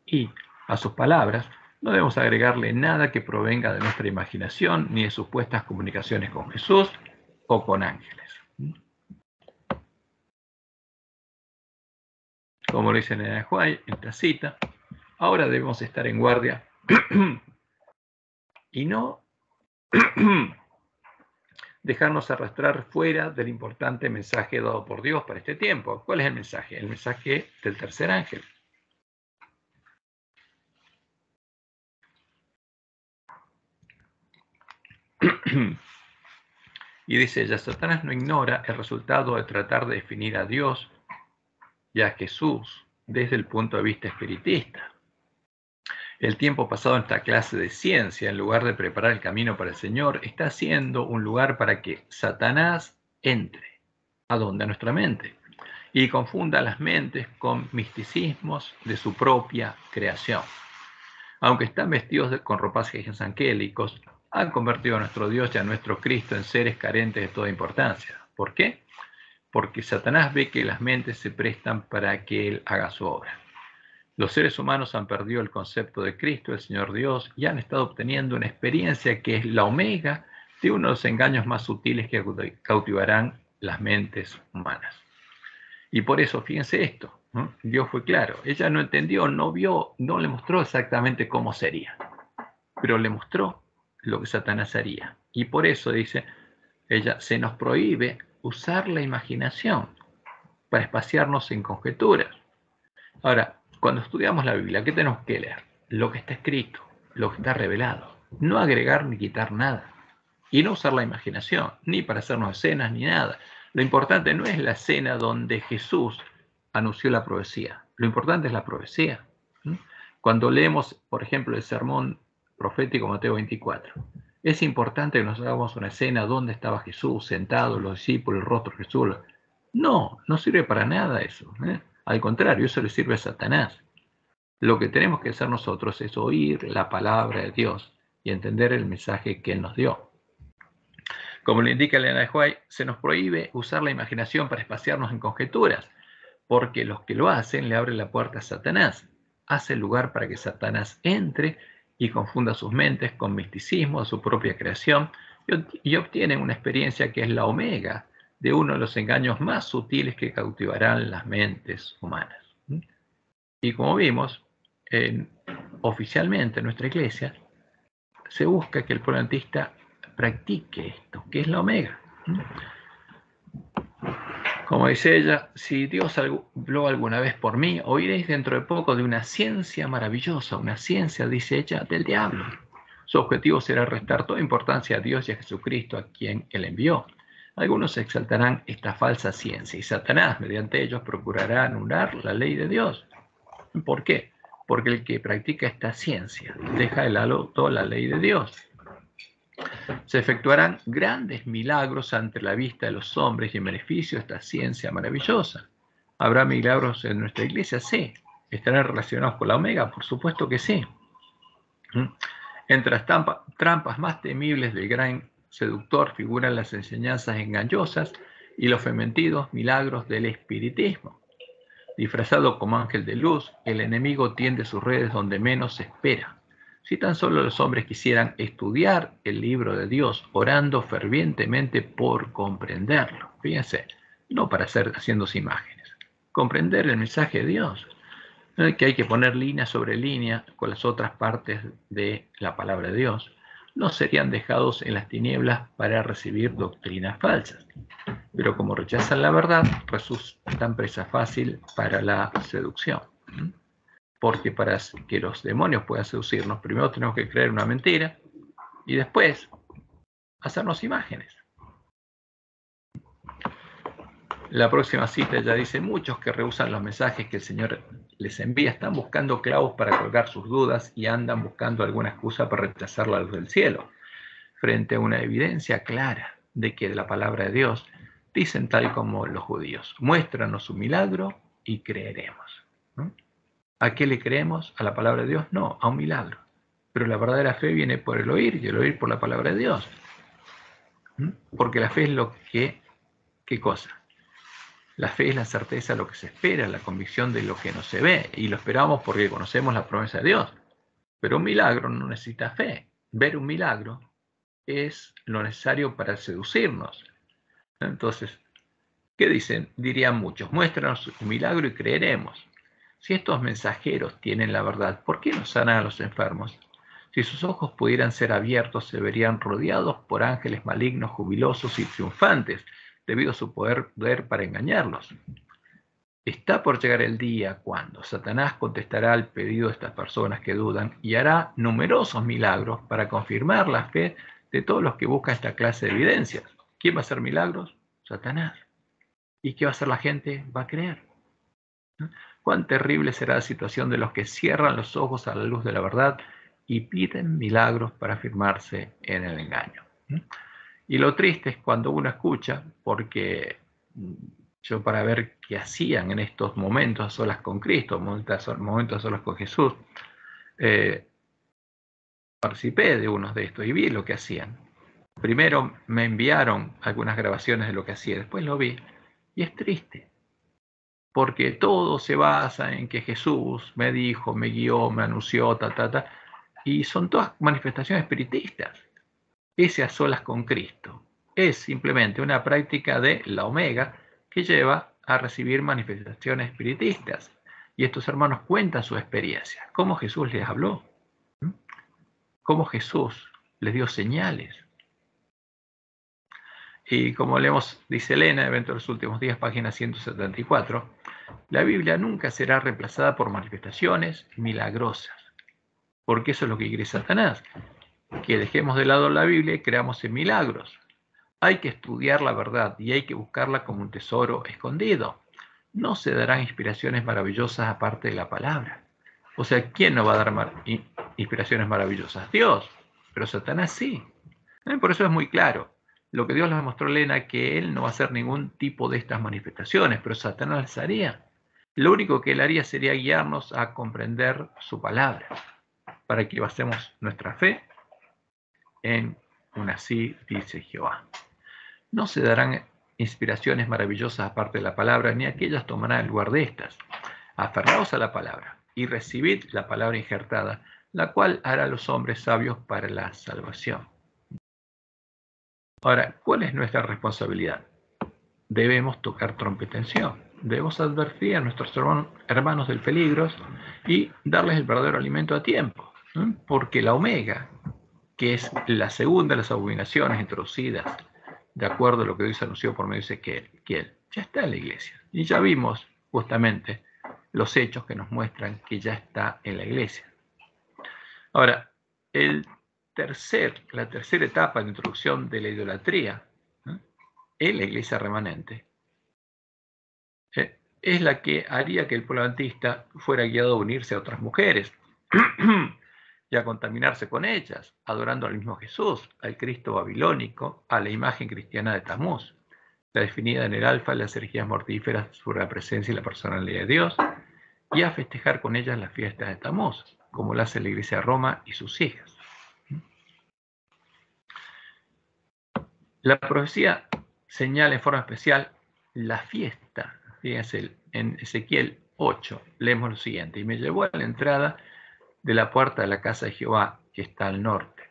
Y A sus palabras, no debemos agregarle nada que provenga de nuestra imaginación ni de supuestas comunicaciones con Jesús o con ángeles. Como lo dice en White, en esta cita, ahora debemos estar en guardia y no dejarnos arrastrar fuera del importante mensaje dado por Dios para este tiempo. ¿Cuál es el mensaje? El mensaje del tercer ángel. Y dice ella, Satanás no ignora el resultado de tratar de definir a Dios y a Jesús desde el punto de vista espiritista. El tiempo pasado en esta clase de ciencia, en lugar de preparar el camino para el Señor, está siendo un lugar para que Satanás entre. ¿A dónde? A nuestra mente. Y confunda las mentes con misticismos de su propia creación. Aunque están vestidos con ropajes angélicos, han convertido a nuestro Dios y a nuestro Cristo en seres carentes de toda importancia. ¿Por qué? Porque Satanás ve que las mentes se prestan para que Él haga su obra. Los seres humanos han perdido el concepto de Cristo, el Señor Dios, y han estado obteniendo una experiencia que es la omega de uno de los engaños más sutiles que cautivarán las mentes humanas. Y por eso, fíjense esto, ¿no? Dios fue claro. Ella no entendió, no vio, no le mostró exactamente cómo sería, pero le mostró lo que Satanás haría. Y por eso, dice ella, se nos prohíbe usar la imaginación para espaciarnos en conjeturas. Ahora, cuando estudiamos la Biblia, ¿qué tenemos que leer? Lo que está escrito, lo que está revelado. No agregar ni quitar nada. Y no usar la imaginación, ni para hacernos escenas, ni nada. Lo importante no es la escena donde Jesús anunció la profecía. Lo importante es la profecía. Cuando leemos, por ejemplo, el sermón profético Mateo 24, es importante que nos hagamos una escena donde estaba Jesús sentado, los discípulos, el rostro de Jesús. No, no sirve para nada eso. Al contrario, eso le sirve a Satanás. Lo que tenemos que hacer nosotros es oír la palabra de Dios y entender el mensaje que Él nos dio. Como le indica Elena de White, se nos prohíbe usar la imaginación para espaciarnos en conjeturas, porque los que lo hacen le abren la puerta a Satanás. Hace lugar para que Satanás entre y confunda sus mentes con misticismo de su propia creación y obtienen una experiencia que es la omega de uno de los engaños más sutiles que cautivarán las mentes humanas. Y como vimos, oficialmente en nuestra iglesia se busca que el polantista practique esto, que es la omega. Como dice ella, si Dios habló alguna vez por mí, oiréis dentro de poco de una ciencia maravillosa, una ciencia, dice ella, del diablo. Su objetivo será restar toda importancia a Dios y a Jesucristo, a quien Él envió. Algunos exaltarán esta falsa ciencia y Satanás, mediante ellos, procurará anular la ley de Dios. ¿Por qué? Porque el que practica esta ciencia deja de lado toda la ley de Dios. Se efectuarán grandes milagros ante la vista de los hombres y en beneficio de esta ciencia maravillosa. ¿Habrá milagros en nuestra iglesia? Sí. ¿Estarán relacionados con la omega? Por supuesto que sí. Entre las trampas más temibles del gran seductor figuran las enseñanzas engañosas y los fementidos milagros del espiritismo. Disfrazado como ángel de luz, el enemigo tiende sus redes donde menos se espera. Si tan solo los hombres quisieran estudiar el libro de Dios, orando fervientemente por comprenderlo. Fíjense, no para hacer haciéndose imágenes. Comprender el mensaje de Dios. Que hay que poner línea sobre línea con las otras partes de la palabra de Dios. No serían dejados en las tinieblas para recibir doctrinas falsas. Pero como rechazan la verdad, resultan presa fácil para la seducción. Porque para que los demonios puedan seducirnos, primero tenemos que creer una mentira y después hacernos imágenes. La próxima cita ya dice, muchos que rehusan los mensajes que el Señor les envía están buscando clavos para colgar sus dudas y andan buscando alguna excusa para rechazar la luz del cielo. Frente a una evidencia clara de que la palabra de Dios dicen tal como los judíos, muéstranos su milagro y creeremos. ¿A qué le creemos? ¿A la palabra de Dios? No, a un milagro. Pero la verdadera fe viene por el oír y el oír por la palabra de Dios. Porque la fe es lo que, ¿qué cosa? La fe es la certeza de lo que se espera, la convicción de lo que no se ve, y lo esperamos porque conocemos la promesa de Dios. Pero un milagro no necesita fe. Ver un milagro es lo necesario para seducirnos. Entonces, ¿qué dicen? Dirían muchos, muéstranos un milagro y creeremos. Si estos mensajeros tienen la verdad, ¿por qué no sanan a los enfermos? Si sus ojos pudieran ser abiertos, se verían rodeados por ángeles malignos, jubilosos y triunfantes, debido a su poder para engañarlos. Está por llegar el día cuando Satanás contestará al pedido de estas personas que dudan y hará numerosos milagros para confirmar la fe de todos los que buscan esta clase de evidencias. ¿Quién va a hacer milagros? Satanás. ¿Y qué va a hacer la gente? Va a creer. Cuán terrible será la situación de los que cierran los ojos a la luz de la verdad y piden milagros para afirmarse en el engaño. Y lo triste es cuando uno escucha, porque yo para ver qué hacían en estos momentos a solas con Cristo, momentos a solas con Jesús, participé de unos de estos y vi lo que hacían. Primero me enviaron algunas grabaciones de lo que hacía, después lo vi y es triste, porque todo se basa en que Jesús me dijo, me guió, me anunció, y son todas manifestaciones espiritistas. Ese a solas con Cristo es simplemente una práctica de la Omega que lleva a recibir manifestaciones espiritistas. Y estos hermanos cuentan su experiencia, cómo Jesús les habló, cómo Jesús les dio señales. Y como leemos, dice Elena, Evento de los Últimos Días, página 174, la Biblia nunca será reemplazada por manifestaciones milagrosas, porque eso es lo que quiere Satanás, que dejemos de lado la Biblia y creamos en milagros. Hay que estudiar la verdad y hay que buscarla como un tesoro escondido. No se darán inspiraciones maravillosas aparte de la palabra. O sea, ¿quién no va a dar inspiraciones maravillosas? Dios, pero Satanás sí. Por eso es muy claro. Lo que Dios les mostró a Elena, que él no va a hacer ningún tipo de estas manifestaciones, pero Satanás las haría. Lo único que él haría sería guiarnos a comprender su palabra, para que basemos nuestra fe en un así dice Jehová. No se darán inspiraciones maravillosas aparte de la palabra, ni aquellas tomarán el lugar de estas. Aferraos a la palabra y recibid la palabra injertada, la cual hará a los hombres sabios para la salvación. Ahora, ¿cuál es nuestra responsabilidad? Debemos tocar trompetensión. Debemos advertir a nuestros hermanos del peligro y darles el verdadero alimento a tiempo. Porque la Omega, que es la segunda de las abominaciones introducidas, de acuerdo a lo que Dios anunció por medio de Ezequiel, ya está en la iglesia. Y ya vimos justamente los hechos que nos muestran que ya está en la iglesia. Ahora, la tercera etapa de introducción de la idolatría en la iglesia remanente es la que haría que el pueblo adventista fuera guiado a unirse a otras mujeres y a contaminarse con ellas, adorando al mismo Jesús, al Cristo babilónico, a la imagen cristiana de Tamuz, la definida en el Alfa, las herejías mortíferas sobre la presencia y la personalidad de Dios, y a festejar con ellas las fiestas de Tamuz, como lo hace la Iglesia de Roma y sus hijas. La profecía señala en forma especial la fiesta. Fíjense, en Ezequiel 8 leemos lo siguiente: y me llevó a la entrada de la puerta de la casa de Jehová, que está al norte,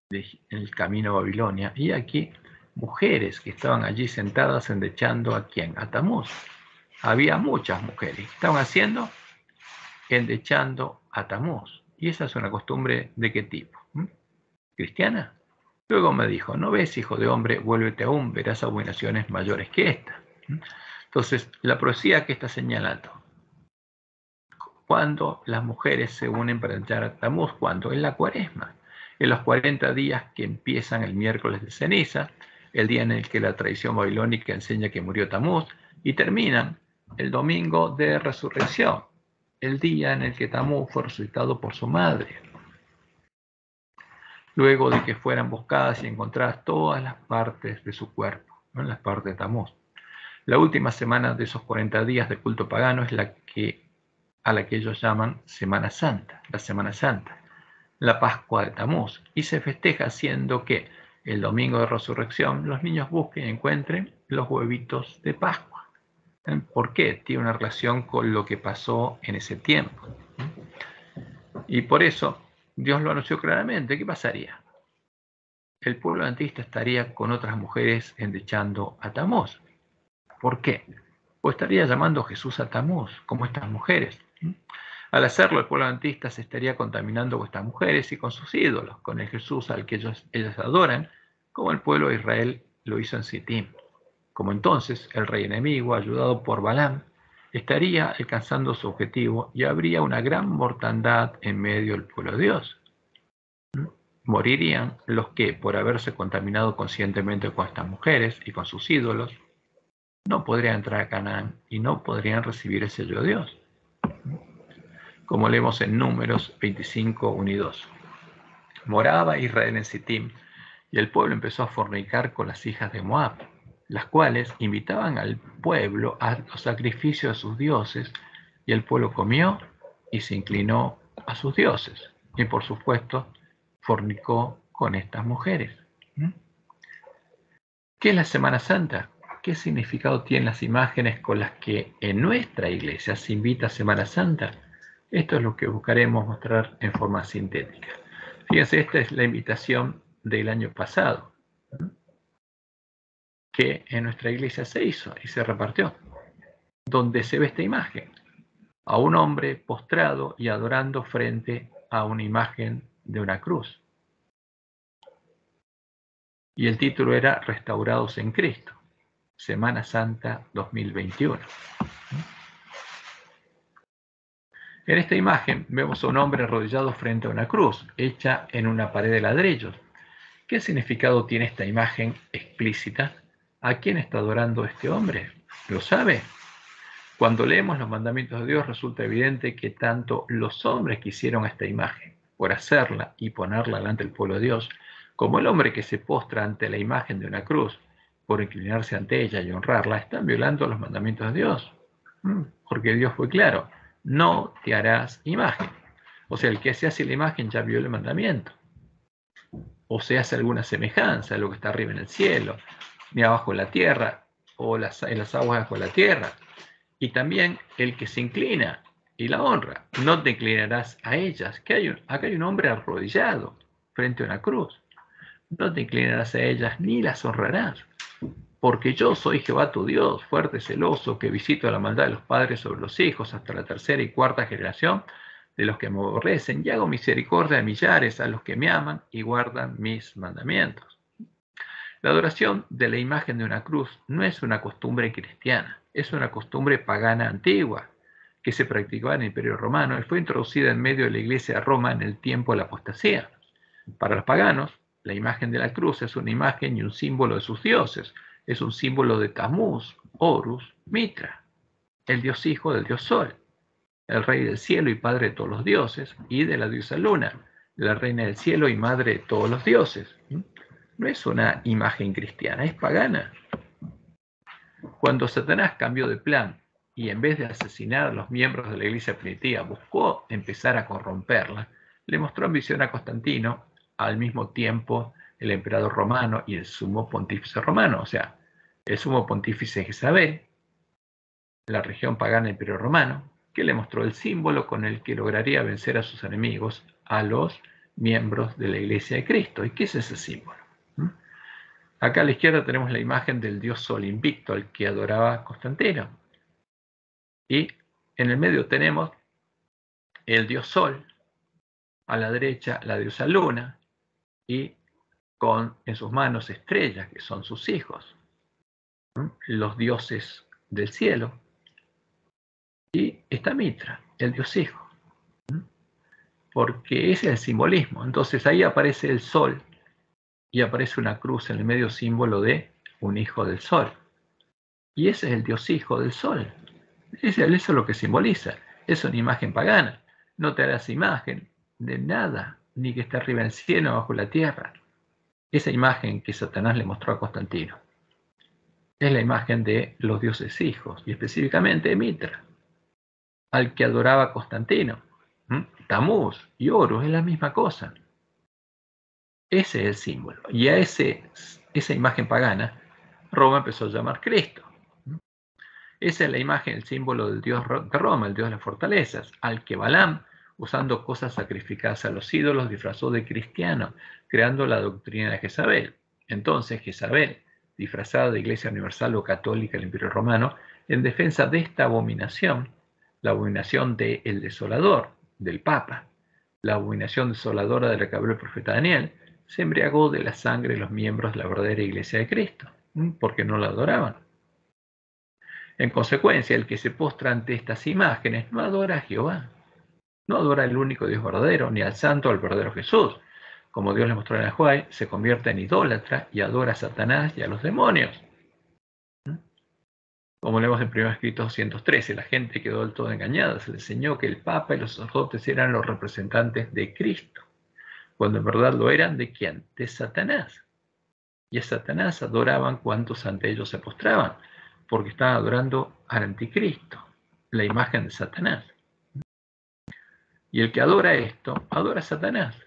en el camino a Babilonia, y aquí mujeres que estaban allí sentadas endechando ¿a quién? A Tamuz. Había muchas mujeres. ¿Qué estaban haciendo? Endechando a Tamuz. Y esa es una costumbre ¿de qué tipo? ¿Cristiana? Luego me dijo, ¿no ves, hijo de hombre? Vuélvete aún, verás abominaciones mayores que esta. Entonces, la profecía que está señalando, cuando las mujeres se unen para entrar a Tamuz, ¿cuándo? En la Cuaresma, en los 40 días que empiezan el miércoles de ceniza, el día en el que la tradición babilónica enseña que murió Tamuz, y terminan el domingo de resurrección, el día en el que Tamuz fue resucitado por su madre, luego de que fueran buscadas y encontradas todas las partes de su cuerpo, ¿no? Las partes de Tamuz. La última semana de esos 40 días de culto pagano es a la que ellos llaman Semana Santa, la Semana Santa, la Pascua de Tamuz, y se festeja haciendo que el domingo de resurrección los niños busquen y encuentren los huevitos de Pascua. ¿Por qué? Tiene una relación con lo que pasó en ese tiempo. Y por eso Dios lo anunció claramente. ¿Qué pasaría? El pueblo adventista estaría con otras mujeres endechando a Tamuz. ¿Por qué? Pues estaría llamando a Jesús a Tamuz, como estas mujeres. Al hacerlo, el pueblo adventista se estaría contaminando con estas mujeres y con sus ídolos, con el Jesús al que ellas adoran, como el pueblo de Israel lo hizo en Sittim. Como entonces el rey enemigo, ayudado por Balaam, estaría alcanzando su objetivo y habría una gran mortandad en medio del pueblo de Dios. Morirían los que, por haberse contaminado conscientemente con estas mujeres y con sus ídolos, no podrían entrar a Canaán y no podrían recibir el sello de Dios, como leemos en Números 25, 1 y 2. Moraba Israel en Sittim, y el pueblo empezó a fornicar con las hijas de Moab, las cuales invitaban al pueblo a los sacrificios de sus dioses, y el pueblo comió y se inclinó a sus dioses, y por supuesto fornicó con estas mujeres. ¿Qué es la Semana Santa? ¿Qué significado tienen las imágenes con las que en nuestra iglesia se invita a Semana Santa? Esto es lo que buscaremos mostrar en forma sintética. Fíjense, esta es la invitación del año pasado, que en nuestra iglesia se hizo y se repartió, donde se ve esta imagen, a un hombre postrado y adorando frente a una imagen de una cruz. Y el título era Restaurados en Cristo, Semana Santa 2021. En esta imagen vemos a un hombre arrodillado frente a una cruz, hecha en una pared de ladrillos. ¿Qué significado tiene esta imagen explícita? ¿A quién está adorando este hombre? ¿Lo sabe? Cuando leemos los mandamientos de Dios resulta evidente que tanto los hombres que hicieron esta imagen, por hacerla y ponerla delante del pueblo de Dios, como el hombre que se postra ante la imagen de una cruz, por inclinarse ante ella y honrarla, están violando los mandamientos de Dios. Porque Dios fue claro, no te harás imagen. O sea, el que se hace la imagen ya viola el mandamiento. O se hace alguna semejanza a lo que está arriba en el cielo, ni abajo en la tierra, o en las aguas bajo la tierra. Y también el que se inclina y la honra, no te inclinarás a ellas. Acá hay un hombre arrodillado frente a una cruz. No te inclinarás a ellas ni las honrarás. Porque yo soy Jehová tu Dios, fuerte, celoso, que visito la maldad de los padres sobre los hijos hasta la tercera y cuarta generación de los que me aborrecen, y hago misericordia de millares a los que me aman y guardan mis mandamientos. La adoración de la imagen de una cruz no es una costumbre cristiana, es una costumbre pagana antigua que se practicaba en el Imperio Romano y fue introducida en medio de la Iglesia de Roma en el tiempo de la apostasía. Para los paganos, la imagen de la cruz es una imagen y un símbolo de sus dioses. Es un símbolo de Tamuz, Horus, Mitra, el dios hijo del dios Sol, el rey del cielo y padre de todos los dioses, y de la diosa Luna, la reina del cielo y madre de todos los dioses. No es una imagen cristiana, es pagana. Cuando Satanás cambió de plan y en vez de asesinar a los miembros de la iglesia primitiva buscó empezar a corromperla, le mostró ambición a Constantino, al mismo tiempo el emperador romano y el sumo pontífice romano, o sea, el sumo pontífice Jezabel, la región pagana del Imperio Romano, que le mostró el símbolo con el que lograría vencer a sus enemigos, a los miembros de la Iglesia de Cristo. ¿Y qué es ese símbolo? Acá a la izquierda tenemos la imagen del dios Sol invicto, al que adoraba Constantino. Y en el medio tenemos el dios Sol, a la derecha la diosa Luna, y con en sus manos estrellas, que son sus hijos, los dioses del cielo. Y está Mitra, el dios hijo, porque ese es el simbolismo. Entonces ahí aparece el sol y aparece una cruz en el medio, símbolo de un hijo del sol. Y ese es el dios hijo del sol. Eso es lo que simboliza. Es una imagen pagana. No te harás imagen de nada, ni que esté arriba en el cielo o bajo la tierra. Esa imagen que Satanás le mostró a Constantino es la imagen de los dioses hijos, y específicamente de Mitra, al que adoraba Constantino. Tamuz y Horus es la misma cosa. Ese es el símbolo. Y a esa imagen pagana, Roma empezó a llamar Cristo. Esa es la imagen, el símbolo del dios de Roma, el dios de las fortalezas, al que Balaam, usando cosas sacrificadas a los ídolos, disfrazó de cristiano, creando la doctrina de Jezabel. Entonces, Jezabel, disfrazada de Iglesia Universal o Católica del Imperio Romano, en defensa de esta abominación, la abominación del desolador, del Papa, la abominación desoladora de la que habló el profeta Daniel, se embriagó de la sangre de los miembros de la verdadera Iglesia de Cristo, porque no la adoraban. En consecuencia, el que se postra ante estas imágenes no adora a Jehová, no adora al único Dios verdadero, ni al santo, al verdadero Jesús. Como Dios le mostró en el Juárez, se convierte en idólatra y adora a Satanás y a los demonios. Como leemos en 1 Escritos 213, la gente quedó del todo engañada. Se le enseñó que el Papa y los sacerdotes eran los representantes de Cristo, cuando en verdad lo eran ¿de quién? De Satanás. Y a Satanás adoraban cuantos ante ellos se postraban, porque estaban adorando al anticristo, la imagen de Satanás. Y el que adora esto, adora a Satanás,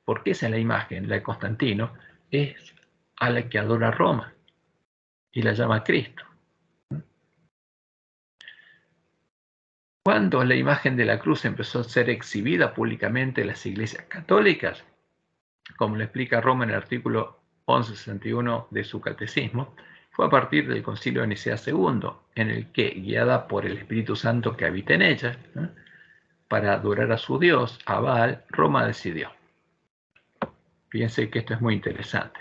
porque esa es la imagen, la de Constantino, es a la que adora Roma y la llama Cristo. Cuando la imagen de la cruz empezó a ser exhibida públicamente en las iglesias católicas, como lo explica Roma en el artículo 1161 de su catecismo, fue a partir del Concilio de Nicea II, en el que, guiada por el Espíritu Santo que habita en ella, para adorar a su Dios, a Baal, Roma decidió. Fíjense que esto es muy interesante.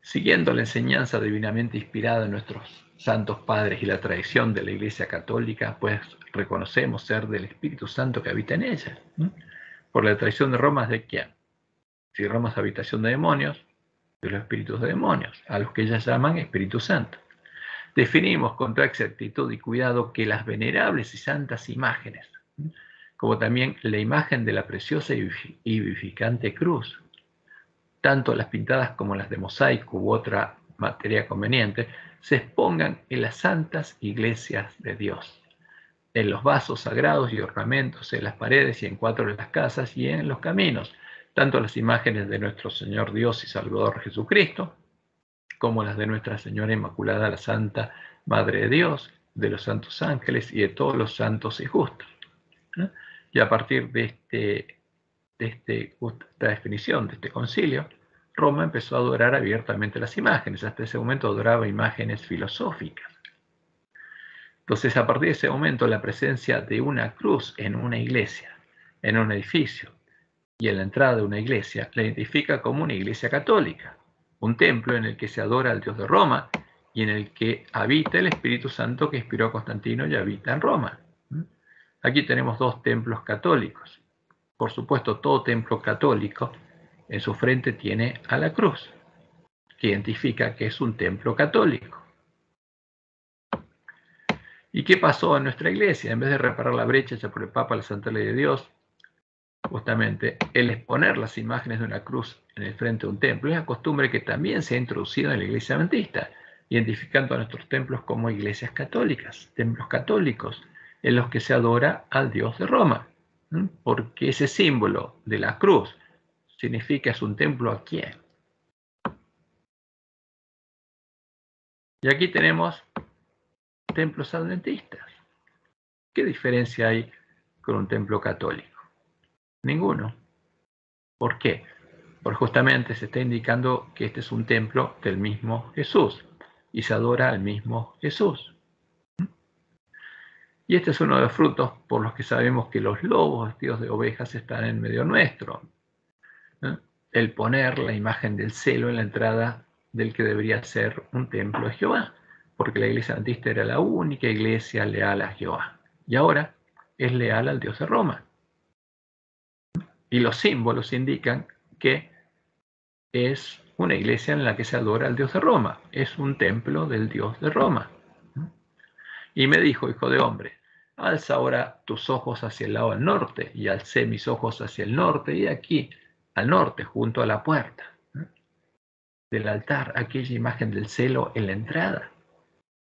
Siguiendo la enseñanza divinamente inspirada de nuestros santos padres y la tradición de la Iglesia Católica, pues reconocemos ser del Espíritu Santo que habita en ella. Por la tradición de Roma, ¿de quién? Si Roma es habitación de demonios, de los espíritus de demonios, a los que ellas llaman Espíritu Santo. Definimos con toda exactitud y cuidado que las venerables y santas imágenes, como también la imagen de la preciosa y vivificante cruz, tanto las pintadas como las de mosaico u otra materia conveniente, se expongan en las santas iglesias de Dios, en los vasos sagrados y ornamentos, en las paredes y en cuatro de las casas y en los caminos, tanto las imágenes de nuestro Señor Dios y Salvador Jesucristo, como las de Nuestra Señora Inmaculada, la Santa Madre de Dios, de los santos ángeles y de todos los santos y justos. Y a partir de esta definición, de este concilio, Roma empezó a adorar abiertamente las imágenes. Hasta ese momento adoraba imágenes filosóficas. Entonces, a partir de ese momento, la presencia de una cruz en una iglesia, en un edificio, y en la entrada de una iglesia, la identifica como una iglesia católica, un templo en el que se adora al Dios de Roma y en el que habita el Espíritu Santo que inspiró a Constantino y habita en Roma. Aquí tenemos dos templos católicos. Por supuesto, todo templo católico en su frente tiene a la cruz, que identifica que es un templo católico. ¿Y qué pasó en nuestra iglesia? En vez de reparar la brecha hecha por el Papa, la Santa Ley de Dios, justamente el exponer las imágenes de una cruz en el frente de un templo es la costumbre que también se ha introducido en la iglesia adventista, identificando a nuestros templos como iglesias católicas, templos católicos, en los que se adora al Dios de Roma, porque ese símbolo de la cruz significa es un templo a quién. Y aquí tenemos templos adventistas. ¿Qué diferencia hay con un templo católico? Ninguno. ¿Por qué? Porque justamente se está indicando que este es un templo del mismo Jesús y se adora al mismo Jesús. Y este es uno de los frutos por los que sabemos que los lobos vestidos de ovejas están en medio nuestro. El poner la imagen del celo en la entrada del que debería ser un templo de Jehová, porque la iglesia adventista era la única iglesia leal a Jehová. Y ahora es leal al Dios de Roma. Y los símbolos indican que es una iglesia en la que se adora al Dios de Roma. Es un templo del Dios de Roma. Y me dijo, hijo de hombre, alza ahora tus ojos hacia el lado del norte. Y alcé mis ojos hacia el norte, y aquí, al norte, junto a la puerta del altar, aquella imagen del celo en la entrada.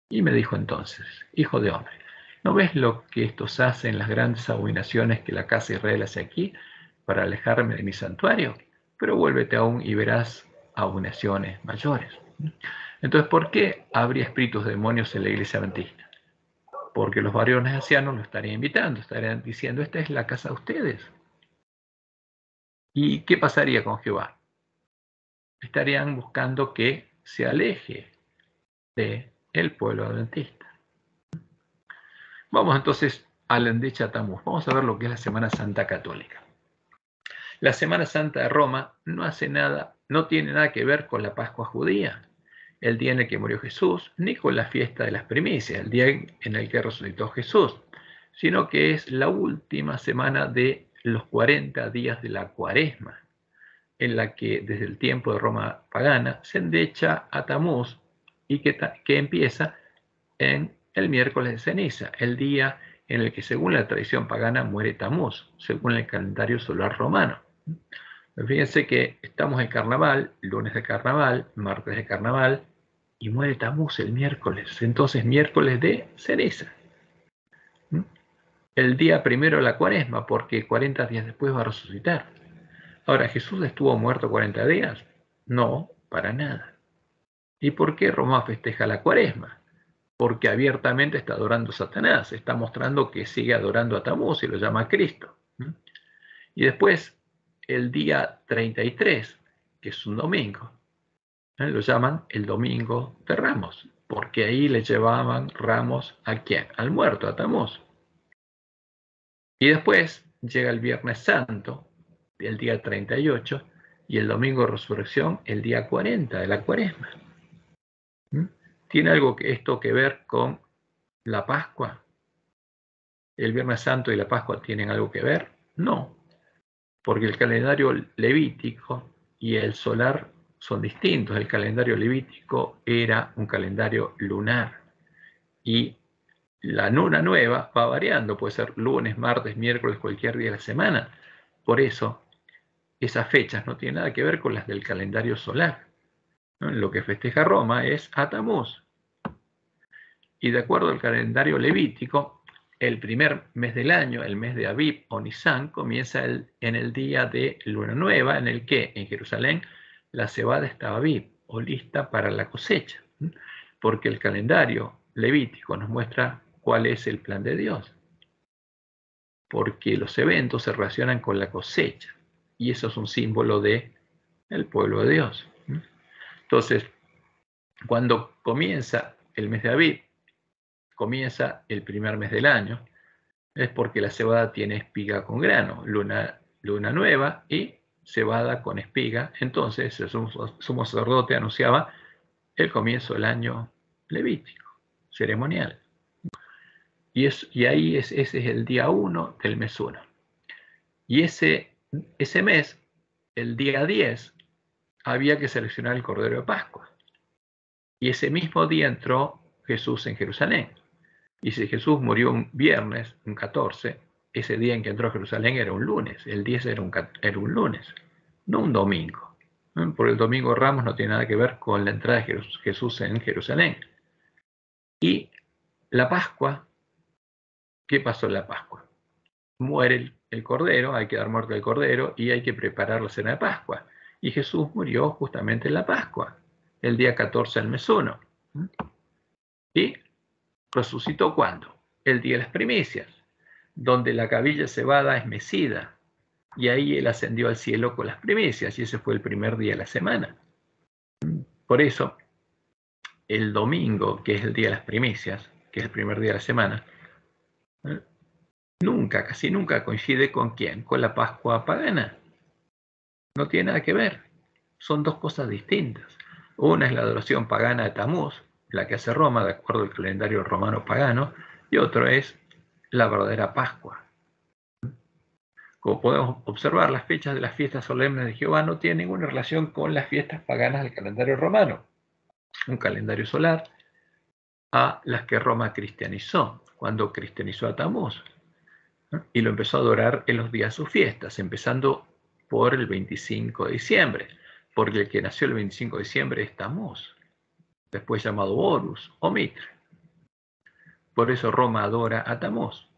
Y me dijo entonces, hijo de hombre, ¿no ves lo que estos hacen, las grandes abominaciones que la casa de Israel hace aquí para alejarme de mi santuario? Pero vuélvete aún y verás abominaciones mayores. Entonces, ¿por qué habría espíritus de demonios en la iglesia adventista? porque los varones ancianos lo estarían invitando, estarían diciendo, esta es la casa de ustedes. ¿Y qué pasaría con Jehová? Estarían buscando que se aleje del pueblo adventista. Vamos entonces al Endecha Tammuz. Vamos a ver lo que es la Semana Santa Católica. La Semana Santa de Roma no hace nada, no tiene nada que ver con la Pascua judía, el día en el que murió Jesús, ni con la fiesta de las primicias, el día en el que resucitó Jesús, sino que es la última semana de los 40 días de la Cuaresma, en la que desde el tiempo de Roma pagana se endecha a Tammuz y que empieza en el miércoles de ceniza, el día en el que según la tradición pagana muere Tammuz, según el calendario solar romano. Fíjense que estamos en carnaval, lunes de carnaval, martes de carnaval, y muere Tammuz el miércoles, entonces miércoles de ceniza. El día primero de la Cuaresma, porque 40 días después va a resucitar. Ahora, ¿Jesús estuvo muerto 40 días? No, para nada. ¿Y por qué Roma festeja la Cuaresma? Porque abiertamente está adorando a Satanás, está mostrando que sigue adorando a Tammuz y lo llama Cristo. Y después, el día 33, que es un domingo, lo llaman el Domingo de Ramos, porque ahí le llevaban ramos ¿a quién? Al muerto, a Tammuz. Y después llega el Viernes Santo, el día 38, y el Domingo de Resurrección, el día 40 de la Cuaresma. ¿Tiene algo esto que ver con la Pascua? ¿El Viernes Santo y la Pascua tienen algo que ver? No, porque el calendario levítico y el solar son distintos. El calendario levítico era un calendario lunar y la luna nueva va variando, puede ser lunes, martes, miércoles, cualquier día de la semana. Por eso, esas fechas no tienen nada que ver con las del calendario solar. Lo que festeja Roma es a Tammuz. Y de acuerdo al calendario levítico, el primer mes del año, el mes de Abib o Nisan, comienza en el día de luna nueva, en el que en Jerusalén la cebada estaba viva o lista para la cosecha, porque el calendario levítico nos muestra cuál es el plan de Dios, porque los eventos se relacionan con la cosecha y eso es un símbolo del pueblo de Dios. Entonces, cuando comienza el mes de Abib, comienza el primer mes del año, es porque la cebada tiene espiga con grano, luna nueva y cebada con espiga. Entonces el sumo sacerdote anunciaba el comienzo del año levítico, ceremonial. Y ahí ese es el día 1 del mes 1. Y ese mes, el día 10, había que seleccionar el Cordero de Pascua. Y ese mismo día entró Jesús en Jerusalén. Y si Jesús murió un viernes, un 14, ese día en que entró a Jerusalén era un lunes, el 10 era un lunes, no un domingo. Porque el domingo de Ramos no tiene nada que ver con la entrada de Jesús en Jerusalén. Y la Pascua, ¿qué pasó en la Pascua? Muere el cordero, hay que dar muerte al cordero y hay que preparar la cena de Pascua. Y Jesús murió justamente en la Pascua, el día 14 del mes 1. ¿Y resucitó cuándo? El día de las primicias, donde la cabilla cebada es mecida, y ahí él ascendió al cielo con las primicias, y ese fue el primer día de la semana. Por eso, el domingo, que es el día de las primicias, que es el primer día de la semana, casi nunca coincide con ¿quién? Con la Pascua pagana. No tiene nada que ver. Son dos cosas distintas. Una es la adoración pagana de Tammuz, la que hace Roma de acuerdo al calendario romano pagano, y otro es la verdadera Pascua. Como podemos observar, las fechas de las fiestas solemnes de Jehová no tienen ninguna relación con las fiestas paganas del calendario romano, un calendario solar, a las que Roma cristianizó, cuando cristianizó a Tammuz, ¿no? Y lo empezó a adorar en los días de sus fiestas, empezando por el 25 de diciembre, porque el que nació el 25 de diciembre es Tammuz, después llamado Horus o Mitre. Por eso Roma adora a Tammuz,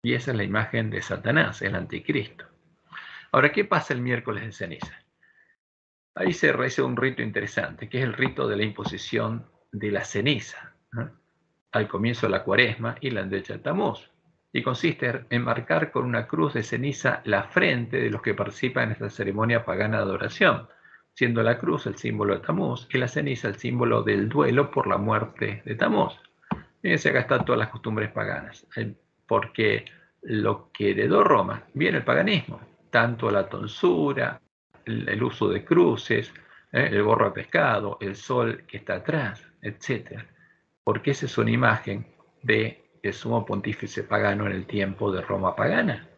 y esa es la imagen de Satanás, el anticristo. Ahora, ¿qué pasa el miércoles de ceniza? Ahí se realiza un rito interesante, que es el rito de la imposición de la ceniza, ¿no? al comienzo de la Cuaresma y la endecha de Tamuz, y consiste en marcar con una cruz de ceniza la frente de los que participan en esta ceremonia pagana de adoración, siendo la cruz el símbolo de Tamuz y la ceniza el símbolo del duelo por la muerte de Tamuz. Fíjense, acá están todas las costumbres paganas, porque lo que heredó Roma viene el paganismo, tanto la tonsura, el uso de cruces, el gorro de pescado, el sol que está atrás, etc. Porque esa es una imagen del sumo pontífice pagano en el tiempo de Roma pagana.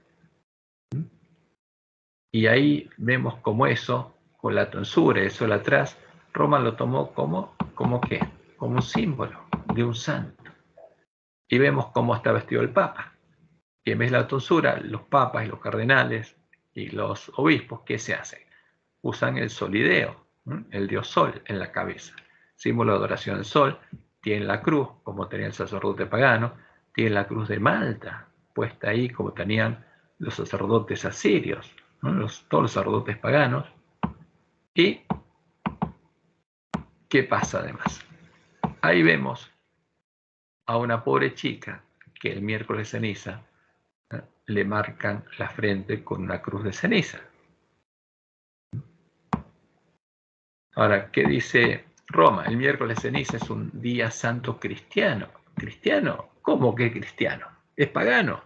Y ahí vemos como eso, con la tonsura, el sol atrás, Roma lo tomó como ¿qué? Como un símbolo de un santo. Y vemos cómo está vestido el Papa. Y en vez de la tonsura, los papas y los cardenales y los obispos, ¿qué se hacen? Usan el solideo, el dios sol en la cabeza, símbolo de adoración al sol. Tienen la cruz, como tenía el sacerdote pagano, tienen la cruz de Malta, puesta ahí como tenían los sacerdotes asirios, todos los sacerdotes paganos. ¿Y qué pasa además? Ahí vemos a una pobre chica que el miércoles ceniza le marcan la frente con una cruz de ceniza. Ahora, ¿qué dice Roma? El miércoles ceniza es un día santo cristiano. ¿Cristiano? ¿Cómo que cristiano? Es pagano,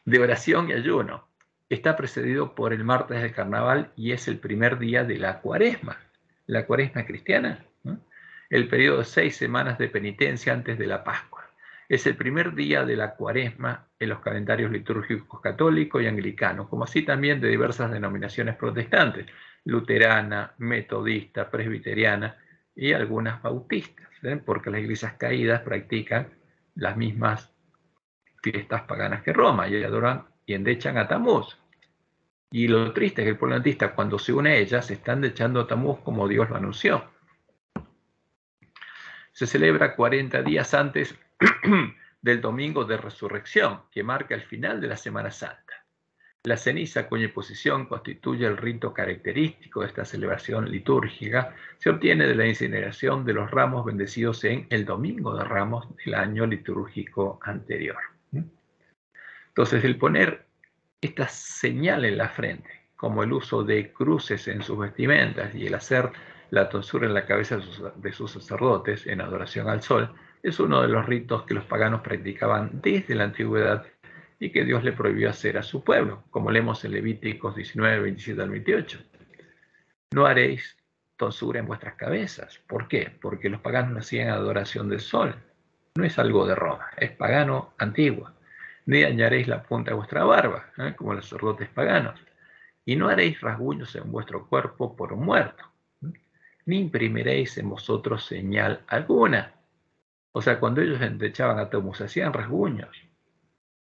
de oración y ayuno. Está precedido por el martes del carnaval y es el primer día de la Cuaresma. La Cuaresma cristiana, ¿no? El periodo de 6 semanas de penitencia antes de la Pascua. Es el primer día de la Cuaresma en los calendarios litúrgicos católico y anglicano, como así también de diversas denominaciones protestantes, luterana, metodista, presbiteriana y algunas bautistas, porque las iglesias caídas practican las mismas fiestas paganas que Roma y adoran y endechan a Tamuz. Y lo triste es que el pueblo adventista, cuando se une a ellas, están endechando a Tamuz como Dios lo anunció. Se celebra 40 días antes del domingo de resurrección, que marca el final de la Semana Santa. La ceniza, cuya imposición constituye el rito característico de esta celebración litúrgica, se obtiene de la incineración de los ramos bendecidos en el domingo de Ramos del año litúrgico anterior. Entonces, el poner esta señal en la frente, como el uso de cruces en sus vestimentas y el hacer la tonsura en la cabeza de sus sacerdotes en adoración al sol, es uno de los ritos que los paganos practicaban desde la antigüedad y que Dios le prohibió hacer a su pueblo, como leemos en Levíticos 19, 27 al 28. No haréis tonsura en vuestras cabezas. ¿Por qué? Porque los paganos no hacían adoración del sol. No es algo de Roma, es pagano antiguo. Ni dañaréis la punta de vuestra barba, como los sacerdotes paganos. Y no haréis rasguños en vuestro cuerpo por un muerto, ni imprimiréis en vosotros señal alguna. O sea, cuando ellos endechaban a Tamuz, hacían rasguños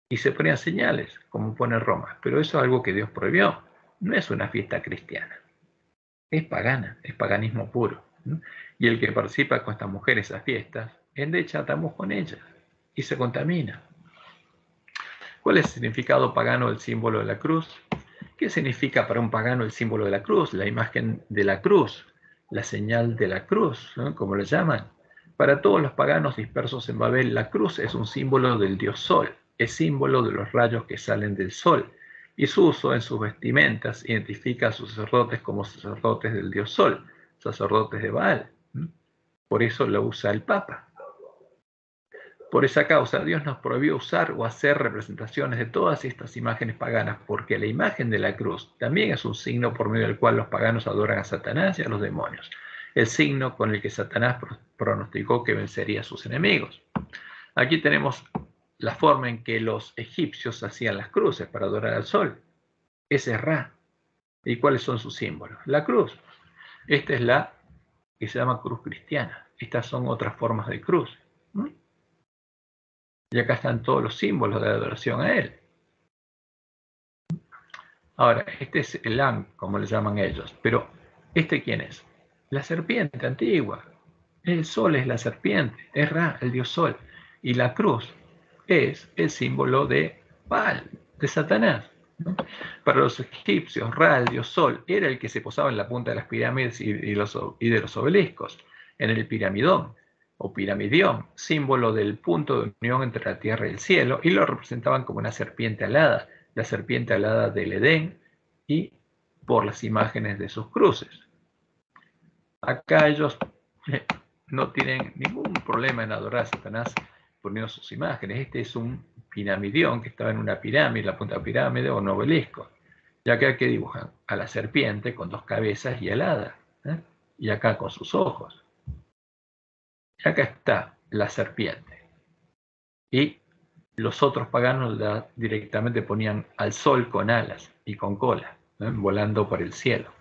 y se ponían señales, como pone Roma. Pero eso es algo que Dios prohibió. No es una fiesta cristiana. Es pagana, es paganismo puro. Y el que participa con estas mujeres a fiestas, endecha a Tamuz con ellas y se contamina. ¿Cuál es el significado pagano del símbolo de la cruz? ¿Qué significa para un pagano el símbolo de la cruz? La imagen de la cruz, la señal de la cruz, ¿no? Como le llaman. Para todos los paganos dispersos en Babel, la cruz es un símbolo del dios Sol, es símbolo de los rayos que salen del Sol, y su uso en sus vestimentas identifica a sus sacerdotes como sacerdotes del dios Sol, sacerdotes de Baal. Por eso lo usa el Papa. Por esa causa, Dios nos prohibió usar o hacer representaciones de todas estas imágenes paganas, porque la imagen de la cruz también es un signo por medio del cual los paganos adoran a Satanás y a los demonios, el signo con el que Satanás pronosticó que vencería a sus enemigos. Aquí tenemos la forma en que los egipcios hacían las cruces para adorar al sol. Ese es Ra. ¿Y cuáles son sus símbolos? La cruz. Esta es la que se llama cruz cristiana. Estas son otras formas de cruz. Y acá están todos los símbolos de adoración a él. Ahora, este es el Am, como le llaman ellos. Pero, ¿este quién es? La serpiente antigua. El sol es la serpiente, es Ra, el dios sol. Y la cruz es el símbolo de Baal, de Satanás, ¿no? Para los egipcios, Ra, el dios sol, era el que se posaba en la punta de las pirámides y de los obeliscos, en el piramidón. o piramidión, símbolo del punto de unión entre la tierra y el cielo, y lo representaban como una serpiente alada, la serpiente alada del Edén, y por las imágenes de sus cruces. Acá ellos no tienen ningún problema en adorar a Satanás poniendo sus imágenes. Este es un piramidión que estaba en una pirámide, la punta de la pirámide o un obelisco. Y acá que dibujan a la serpiente con 2 cabezas y alada, y acá con sus ojos. Y acá está la serpiente. Y los otros paganos directamente ponían al sol con alas y con cola, volando por el cielo.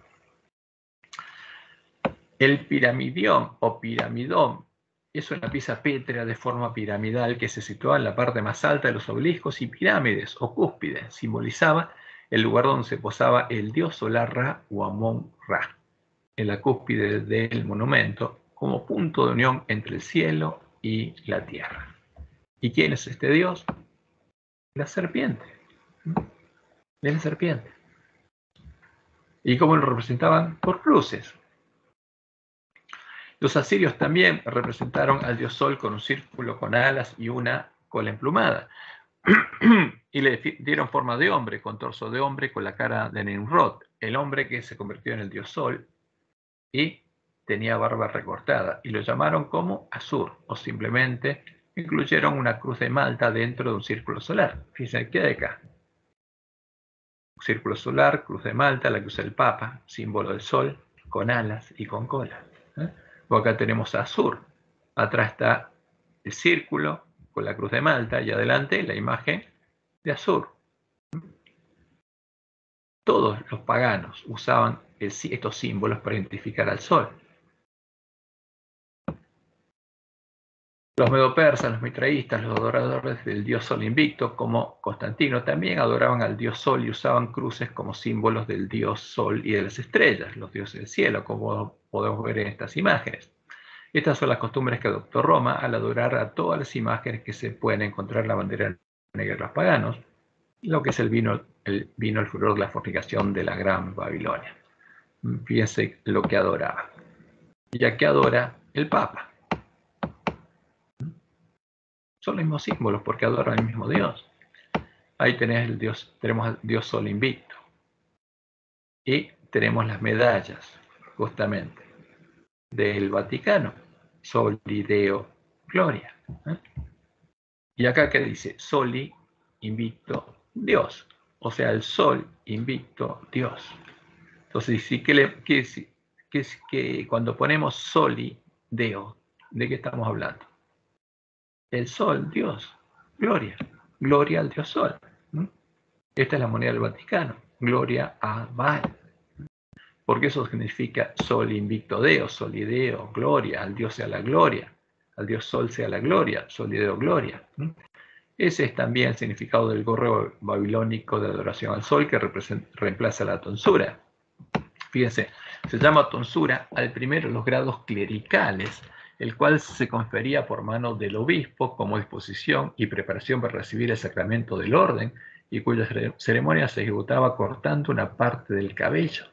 El piramidión o piramidón es una pieza pétrea de forma piramidal que se situaba en la parte más alta de los obeliscos y pirámides o cúspides. Simbolizaba el lugar donde se posaba el dios solar Ra o Amón-Ra, en la cúspide del monumento, como punto de unión entre el cielo y la tierra. ¿Y quién es este dios? La serpiente. La serpiente. ¿Y cómo lo representaban? Por cruces. Los asirios también representaron al dios Sol con un círculo con alas y una cola emplumada. Y le dieron forma de hombre, con torso de hombre, con la cara de Nimrod, el hombre que se convirtió en el dios Sol y tenía barba recortada. Y lo llamaron como Asur, o simplemente incluyeron una cruz de Malta dentro de un círculo solar. Fíjense, ¿qué hay acá? Círculo solar, cruz de Malta, la que usa el Papa, símbolo del Sol, con alas y con cola. O acá tenemos a Asur. Atrás está el círculo con la cruz de Malta y adelante la imagen de Asur. Todos los paganos usaban estos símbolos para identificar al sol. Los medopersas, los mitraístas, los adoradores del dios Sol invicto, como Constantino, también adoraban al dios Sol y usaban cruces como símbolos del dios Sol y de las estrellas, los dioses del cielo, como podemos ver en estas imágenes. Estas son las costumbres que adoptó Roma al adorar a todas las imágenes que se pueden encontrar en la bandera negra de los paganos, lo que es el vino, el furor de la fornicación de la Gran Babilonia. Fíjense lo que adoraba. Ya que adora el Papa. Son los mismos símbolos porque adoran al mismo Dios. Ahí tenemos al Dios Sol invicto. Y tenemos las medallas, justamente, del Vaticano. Soli Deo Gloria. Y acá que dice Soli invicto Dios. O sea, el Sol invicto Dios. Entonces, sí, que cuando ponemos Soli Deo, ¿de qué estamos hablando? El Sol, Dios, gloria, gloria al Dios Sol. Esta es la moneda del Vaticano, gloria a Baal. Porque eso significa Sol invicto Deo, Solideo, gloria, al Dios sea la gloria, al Dios Sol sea la gloria, Solideo, gloria. Ese es también el significado del gorro babilónico de adoración al Sol que reemplaza la tonsura. Fíjense, se llama tonsura al primero de los grados clericales, el cual se confería por mano del obispo como disposición y preparación para recibir el sacramento del orden y cuya ceremonia se ejecutaba cortando una parte del cabello.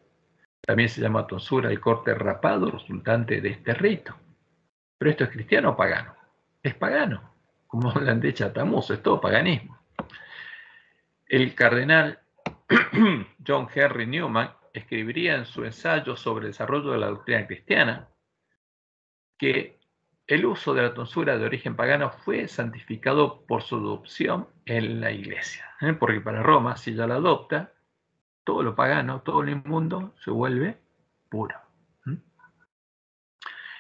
También se llama tonsura el corte rapado resultante de este rito. Pero esto es cristiano o pagano. Es pagano, como hablan de Chatamuz, es todo paganismo. El cardenal John Henry Newman escribiría en su ensayo sobre el desarrollo de la doctrina cristiana que el uso de la tonsura de origen pagano fue santificado por su adopción en la iglesia. Porque para Roma, si ya la adopta, todo lo pagano, todo lo inmundo se vuelve puro.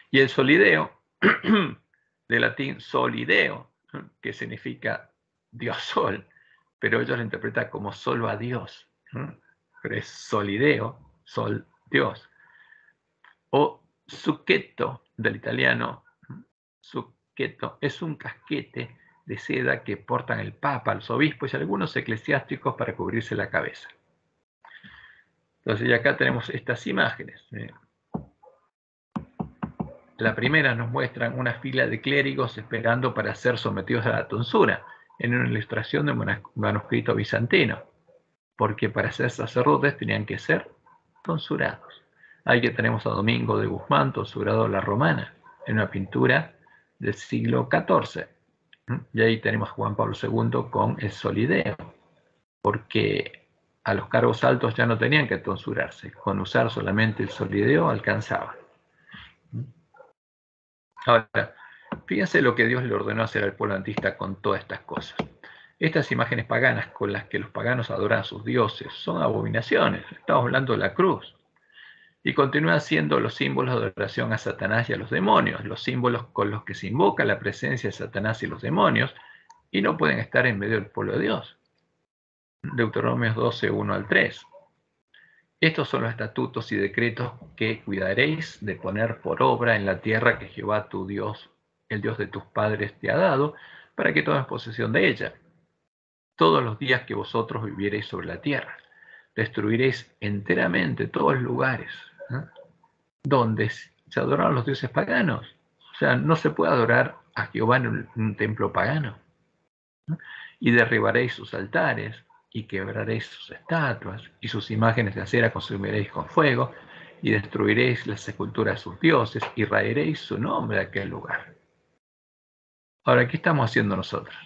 Y el solideo, de latín solideo, que significa Dios Sol, pero ellos lo interpretan como solo a Dios. Pero es solideo, Sol, Dios. O zucchetto, del italiano, zucchetto, es un casquete de seda que portan el Papa, los obispos y algunos eclesiásticos para cubrirse la cabeza. Entonces, y acá tenemos estas imágenes. La primera nos muestra una fila de clérigos esperando para ser sometidos a la tonsura, en una ilustración de un manuscrito bizantino, porque para ser sacerdotes tenían que ser tonsurados. Ahí que tenemos a Domingo de Guzmán, tonsurado a la romana, en una pintura del siglo XIV. Y ahí tenemos a Juan Pablo II con el solideo, porque a los cargos altos ya no tenían que tonsurarse, con usar solamente el solideo alcanzaba. Ahora, fíjense lo que Dios le ordenó hacer al pueblo adventista con todas estas cosas. Estas imágenes paganas con las que los paganos adoran a sus dioses son abominaciones. Estamos hablando de la cruz. Y continúan siendo los símbolos de adoración a Satanás y a los demonios, los símbolos con los que se invoca la presencia de Satanás y los demonios, y no pueden estar en medio del pueblo de Dios. Deuteronomios 12, 1 al 3. Estos son los estatutos y decretos que cuidaréis de poner por obra en la tierra que Jehová tu Dios, el Dios de tus padres, te ha dado, para que tomes posesión de ella. Todos los días que vosotros viviereis sobre la tierra, destruiréis enteramente todos los lugares donde se adoraron los dioses paganos. O sea, no se puede adorar a Jehová en un templo pagano. Y derribaréis sus altares, y quebraréis sus estatuas, y sus imágenes de acera consumiréis con fuego, y destruiréis las sepulturas de sus dioses, y raeréis su nombre de aquel lugar. Ahora, ¿qué estamos haciendo nosotros?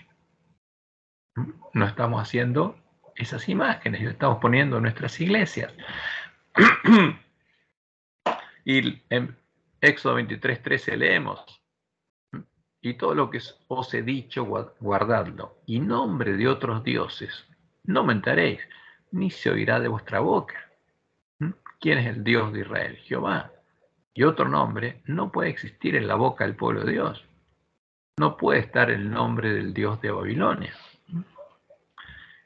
No estamos haciendo esas imágenes, lo estamos poniendo en nuestras iglesias. Y en Éxodo 23:13 leemos: y todo lo que os he dicho, guardadlo, y nombre de otros dioses no mentaréis, ni se oirá de vuestra boca. ¿Quién es el Dios de Israel? Jehová. Y otro nombre no puede existir en la boca del pueblo de Dios. No puede estar el nombre del Dios de Babilonia.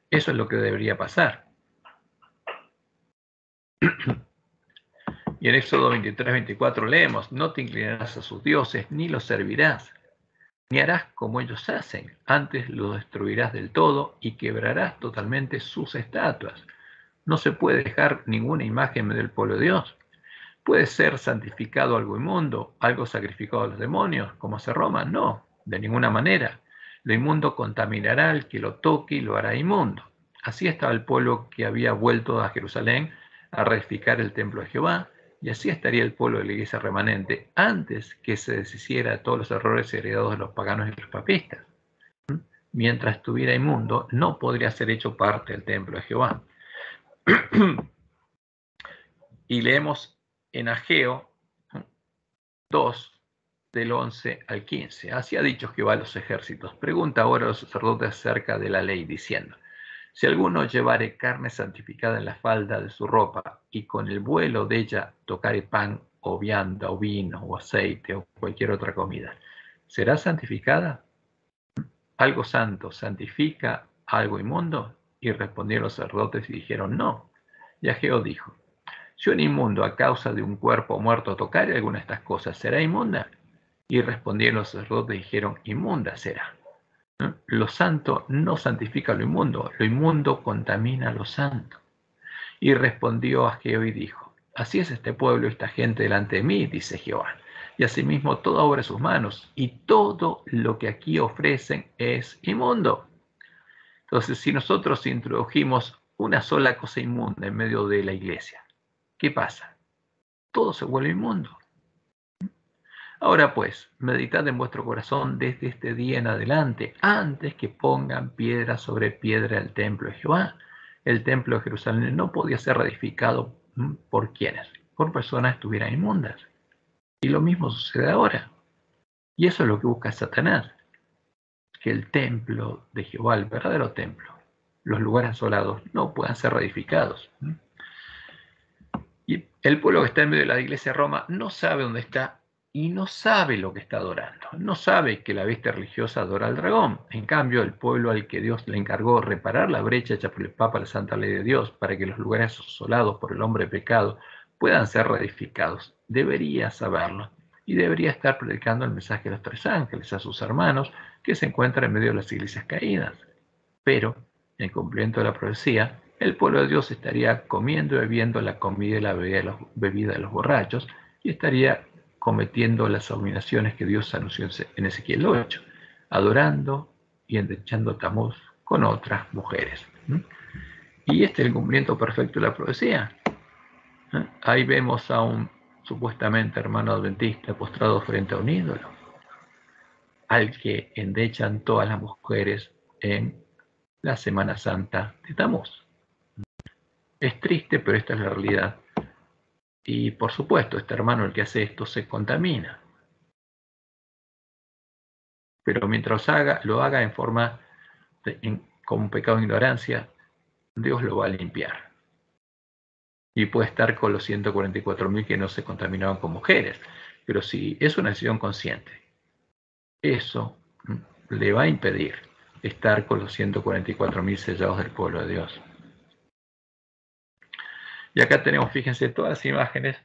Eso es lo que debería pasar. Y en Éxodo 23:24 leemos: no te inclinarás a sus dioses, ni los servirás, ni harás como ellos hacen, antes los destruirás del todo y quebrarás totalmente sus estatuas. No se puede dejar ninguna imagen del pueblo de Dios. ¿Puede ser santificado algo inmundo, algo sacrificado a los demonios, como hace Roma? No, de ninguna manera. Lo inmundo contaminará al que lo toque y lo hará inmundo. Así estaba el pueblo que había vuelto a Jerusalén a reedificar el templo de Jehová, y así estaría el pueblo de la iglesia remanente antes que se deshiciera de todos los errores heredados de los paganos y los papistas. Mientras estuviera inmundo, no podría ser hecho parte del templo de Jehová. Y leemos en Ageo 2, del 11 al 15. Así ha dicho Jehová a los ejércitos. Pregunta ahora a los sacerdotes acerca de la ley, diciendo: si alguno llevare carne santificada en la falda de su ropa, y con el vuelo de ella tocare pan, o vianda, o vino, o aceite, o cualquier otra comida, ¿será santificada? ¿Algo santo santifica algo inmundo? Y respondieron los sacerdotes y dijeron: no. Y Ageo dijo: si un inmundo a causa de un cuerpo muerto tocare alguna de estas cosas, ¿será inmunda? Y respondieron los sacerdotes y dijeron: inmunda será. Lo santo no santifica lo inmundo contamina lo santo. Y respondió Ageo y dijo: así es este pueblo y esta gente delante de mí, dice Jehová, y asimismo toda obra de sus manos, y todo lo que aquí ofrecen es inmundo. Entonces, si nosotros introdujimos una sola cosa inmunda en medio de la iglesia, ¿qué pasa? Todo se vuelve inmundo. Ahora pues, meditad en vuestro corazón desde este día en adelante, antes que pongan piedra sobre piedra el templo de Jehová. El templo de Jerusalén no podía ser reedificado por quienes, por personas que estuvieran inmundas. Y lo mismo sucede ahora. Y eso es lo que busca Satanás, que el templo de Jehová, el verdadero templo, los lugares asolados, no puedan ser reedificados. Y el pueblo que está en medio de la iglesia de Roma no sabe dónde está y no sabe lo que está adorando. No sabe que la bestia religiosa adora al dragón. En cambio, el pueblo al que Dios le encargó reparar la brecha hecha por el Papa, la Santa Ley de Dios, para que los lugares asolados por el hombre pecado puedan ser reedificados, debería saberlo. Y debería estar predicando el mensaje de los tres ángeles a sus hermanos que se encuentran en medio de las iglesias caídas. Pero, en cumplimiento de la profecía, el pueblo de Dios estaría comiendo y bebiendo la comida y la bebida de los borrachos, y estaría cometiendo las abominaciones que Dios anunció en Ezequiel 8, adorando y endechando Tamuz con otras mujeres. Y este es el cumplimiento perfecto de la profecía. Ahí vemos a un supuestamente hermano adventista postrado frente a un ídolo. al que endechan todas las mujeres en la Semana Santa de Tamuz. Es triste, pero esta es la realidad. Y por supuesto, este hermano, el que hace esto, se contamina. Pero mientras lo haga en forma con un pecado de ignorancia, Dios lo va a limpiar. Y puede estar con los 144.000 que no se contaminaban con mujeres. Pero si es una decisión consciente, eso le va a impedir estar con los 144.000 sellados del pueblo de Dios. Y acá tenemos, fíjense, todas las imágenes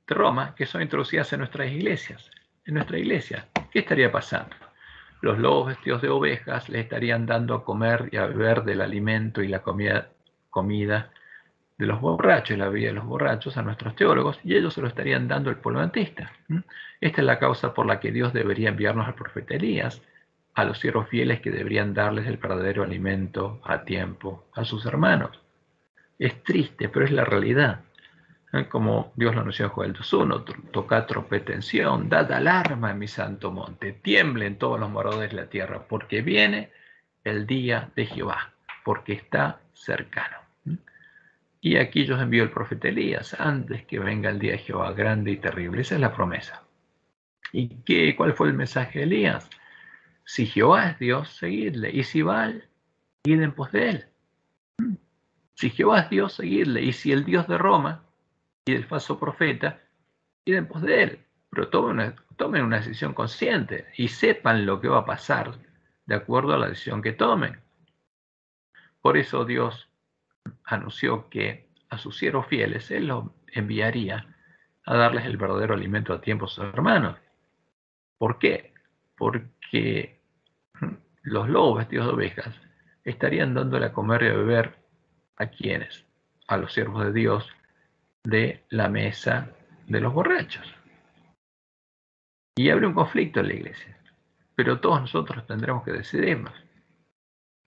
de Roma que son introducidas en nuestras iglesias. En nuestra iglesia, ¿qué estaría pasando? Los lobos vestidos de ovejas les estarían dando a comer y a beber del alimento y la comida de los borrachos, la bebida de los borrachos a nuestros teólogos, y ellos se lo estarían dando al pueblo adventista. Esta es la causa por la que Dios debería enviarnos al profeta Elías, a los siervos fieles que deberían darles el verdadero alimento a tiempo a sus hermanos. Es triste, pero es la realidad. Como Dios lo anunció en Joel 2:1, tocad trompeta en Sión, dad alarma en mi santo monte, tiemblen todos los moradores de la tierra, porque viene el día de Jehová, porque está cercano. Y aquí yo os envío el profeta Elías, antes que venga el día de Jehová grande y terrible. Esa es la promesa. ¿Y cuál fue el mensaje de Elías? Si Jehová es Dios, seguidle, y si Baal, id en pos de él. Si Jehová es Dios, seguidle, y si el Dios de Roma y del falso profeta, id en pos de él. Pero tomen una decisión consciente y sepan lo que va a pasar de acuerdo a la decisión que tomen. Por eso Dios anunció que a sus siervos fieles Él los enviaría a darles el verdadero alimento a tiempo a sus hermanos. ¿Por qué? Porque los lobos vestidos de ovejas estarían dándole a comer y a beber a quienes, a los siervos de Dios, de la mesa de los borrachos. Y habrá un conflicto en la iglesia, pero todos nosotros tendremos que decidirnos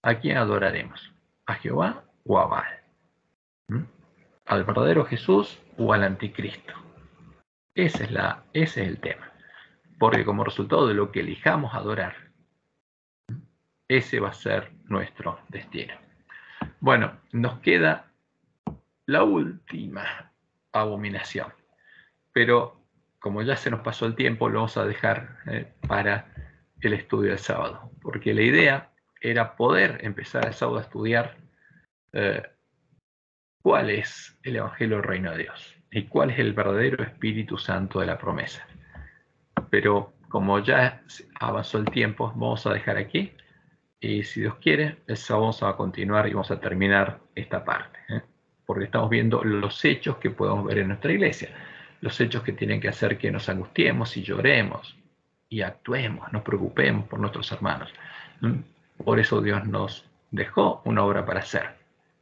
a quién adoraremos, a Jehová o a Baal, al verdadero Jesús o al anticristo. Ese es el tema, porque como resultado de lo que elijamos adorar, ese va a ser nuestro destino. Bueno, nos queda la última abominación, pero como ya se nos pasó el tiempo, lo vamos a dejar para el estudio del sábado, porque la idea era poder empezar el sábado a estudiar cuál es el Evangelio del Reino de Dios y cuál es el verdadero Espíritu Santo de la promesa. Pero como ya avanzó el tiempo, vamos a dejar aquí. Y si Dios quiere, el sábado vamos a continuar y vamos a terminar esta parte. Porque estamos viendo los hechos que podemos ver en nuestra iglesia. Los hechos que tienen que hacer que nos angustiemos y lloremos y actuemos, nos preocupemos por nuestros hermanos. Por eso Dios nos dejó una obra para hacer.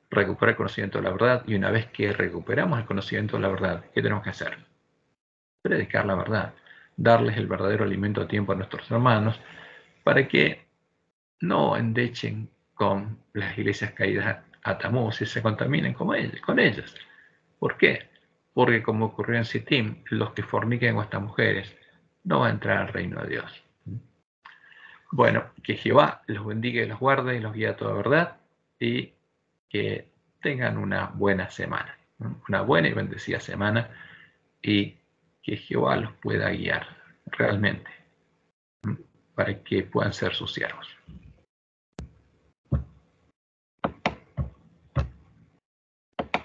Recuperar el conocimiento de la verdad, y una vez que recuperamos el conocimiento de la verdad, ¿qué tenemos que hacer? Predicar la verdad, darles el verdadero alimento a tiempo a nuestros hermanos, para que no endechen con las iglesias caídas a Tamuz y se contaminen con ellas. ¿Por qué? Porque como ocurrió en Sittim, los que forniquen con estas mujeres no van a entrar al reino de Dios. Bueno, que Jehová los bendiga y los guarde y los guíe a toda verdad, y que tengan una buena semana, una buena y bendecida semana, y que Jehová los pueda guiar realmente para que puedan ser sus siervos.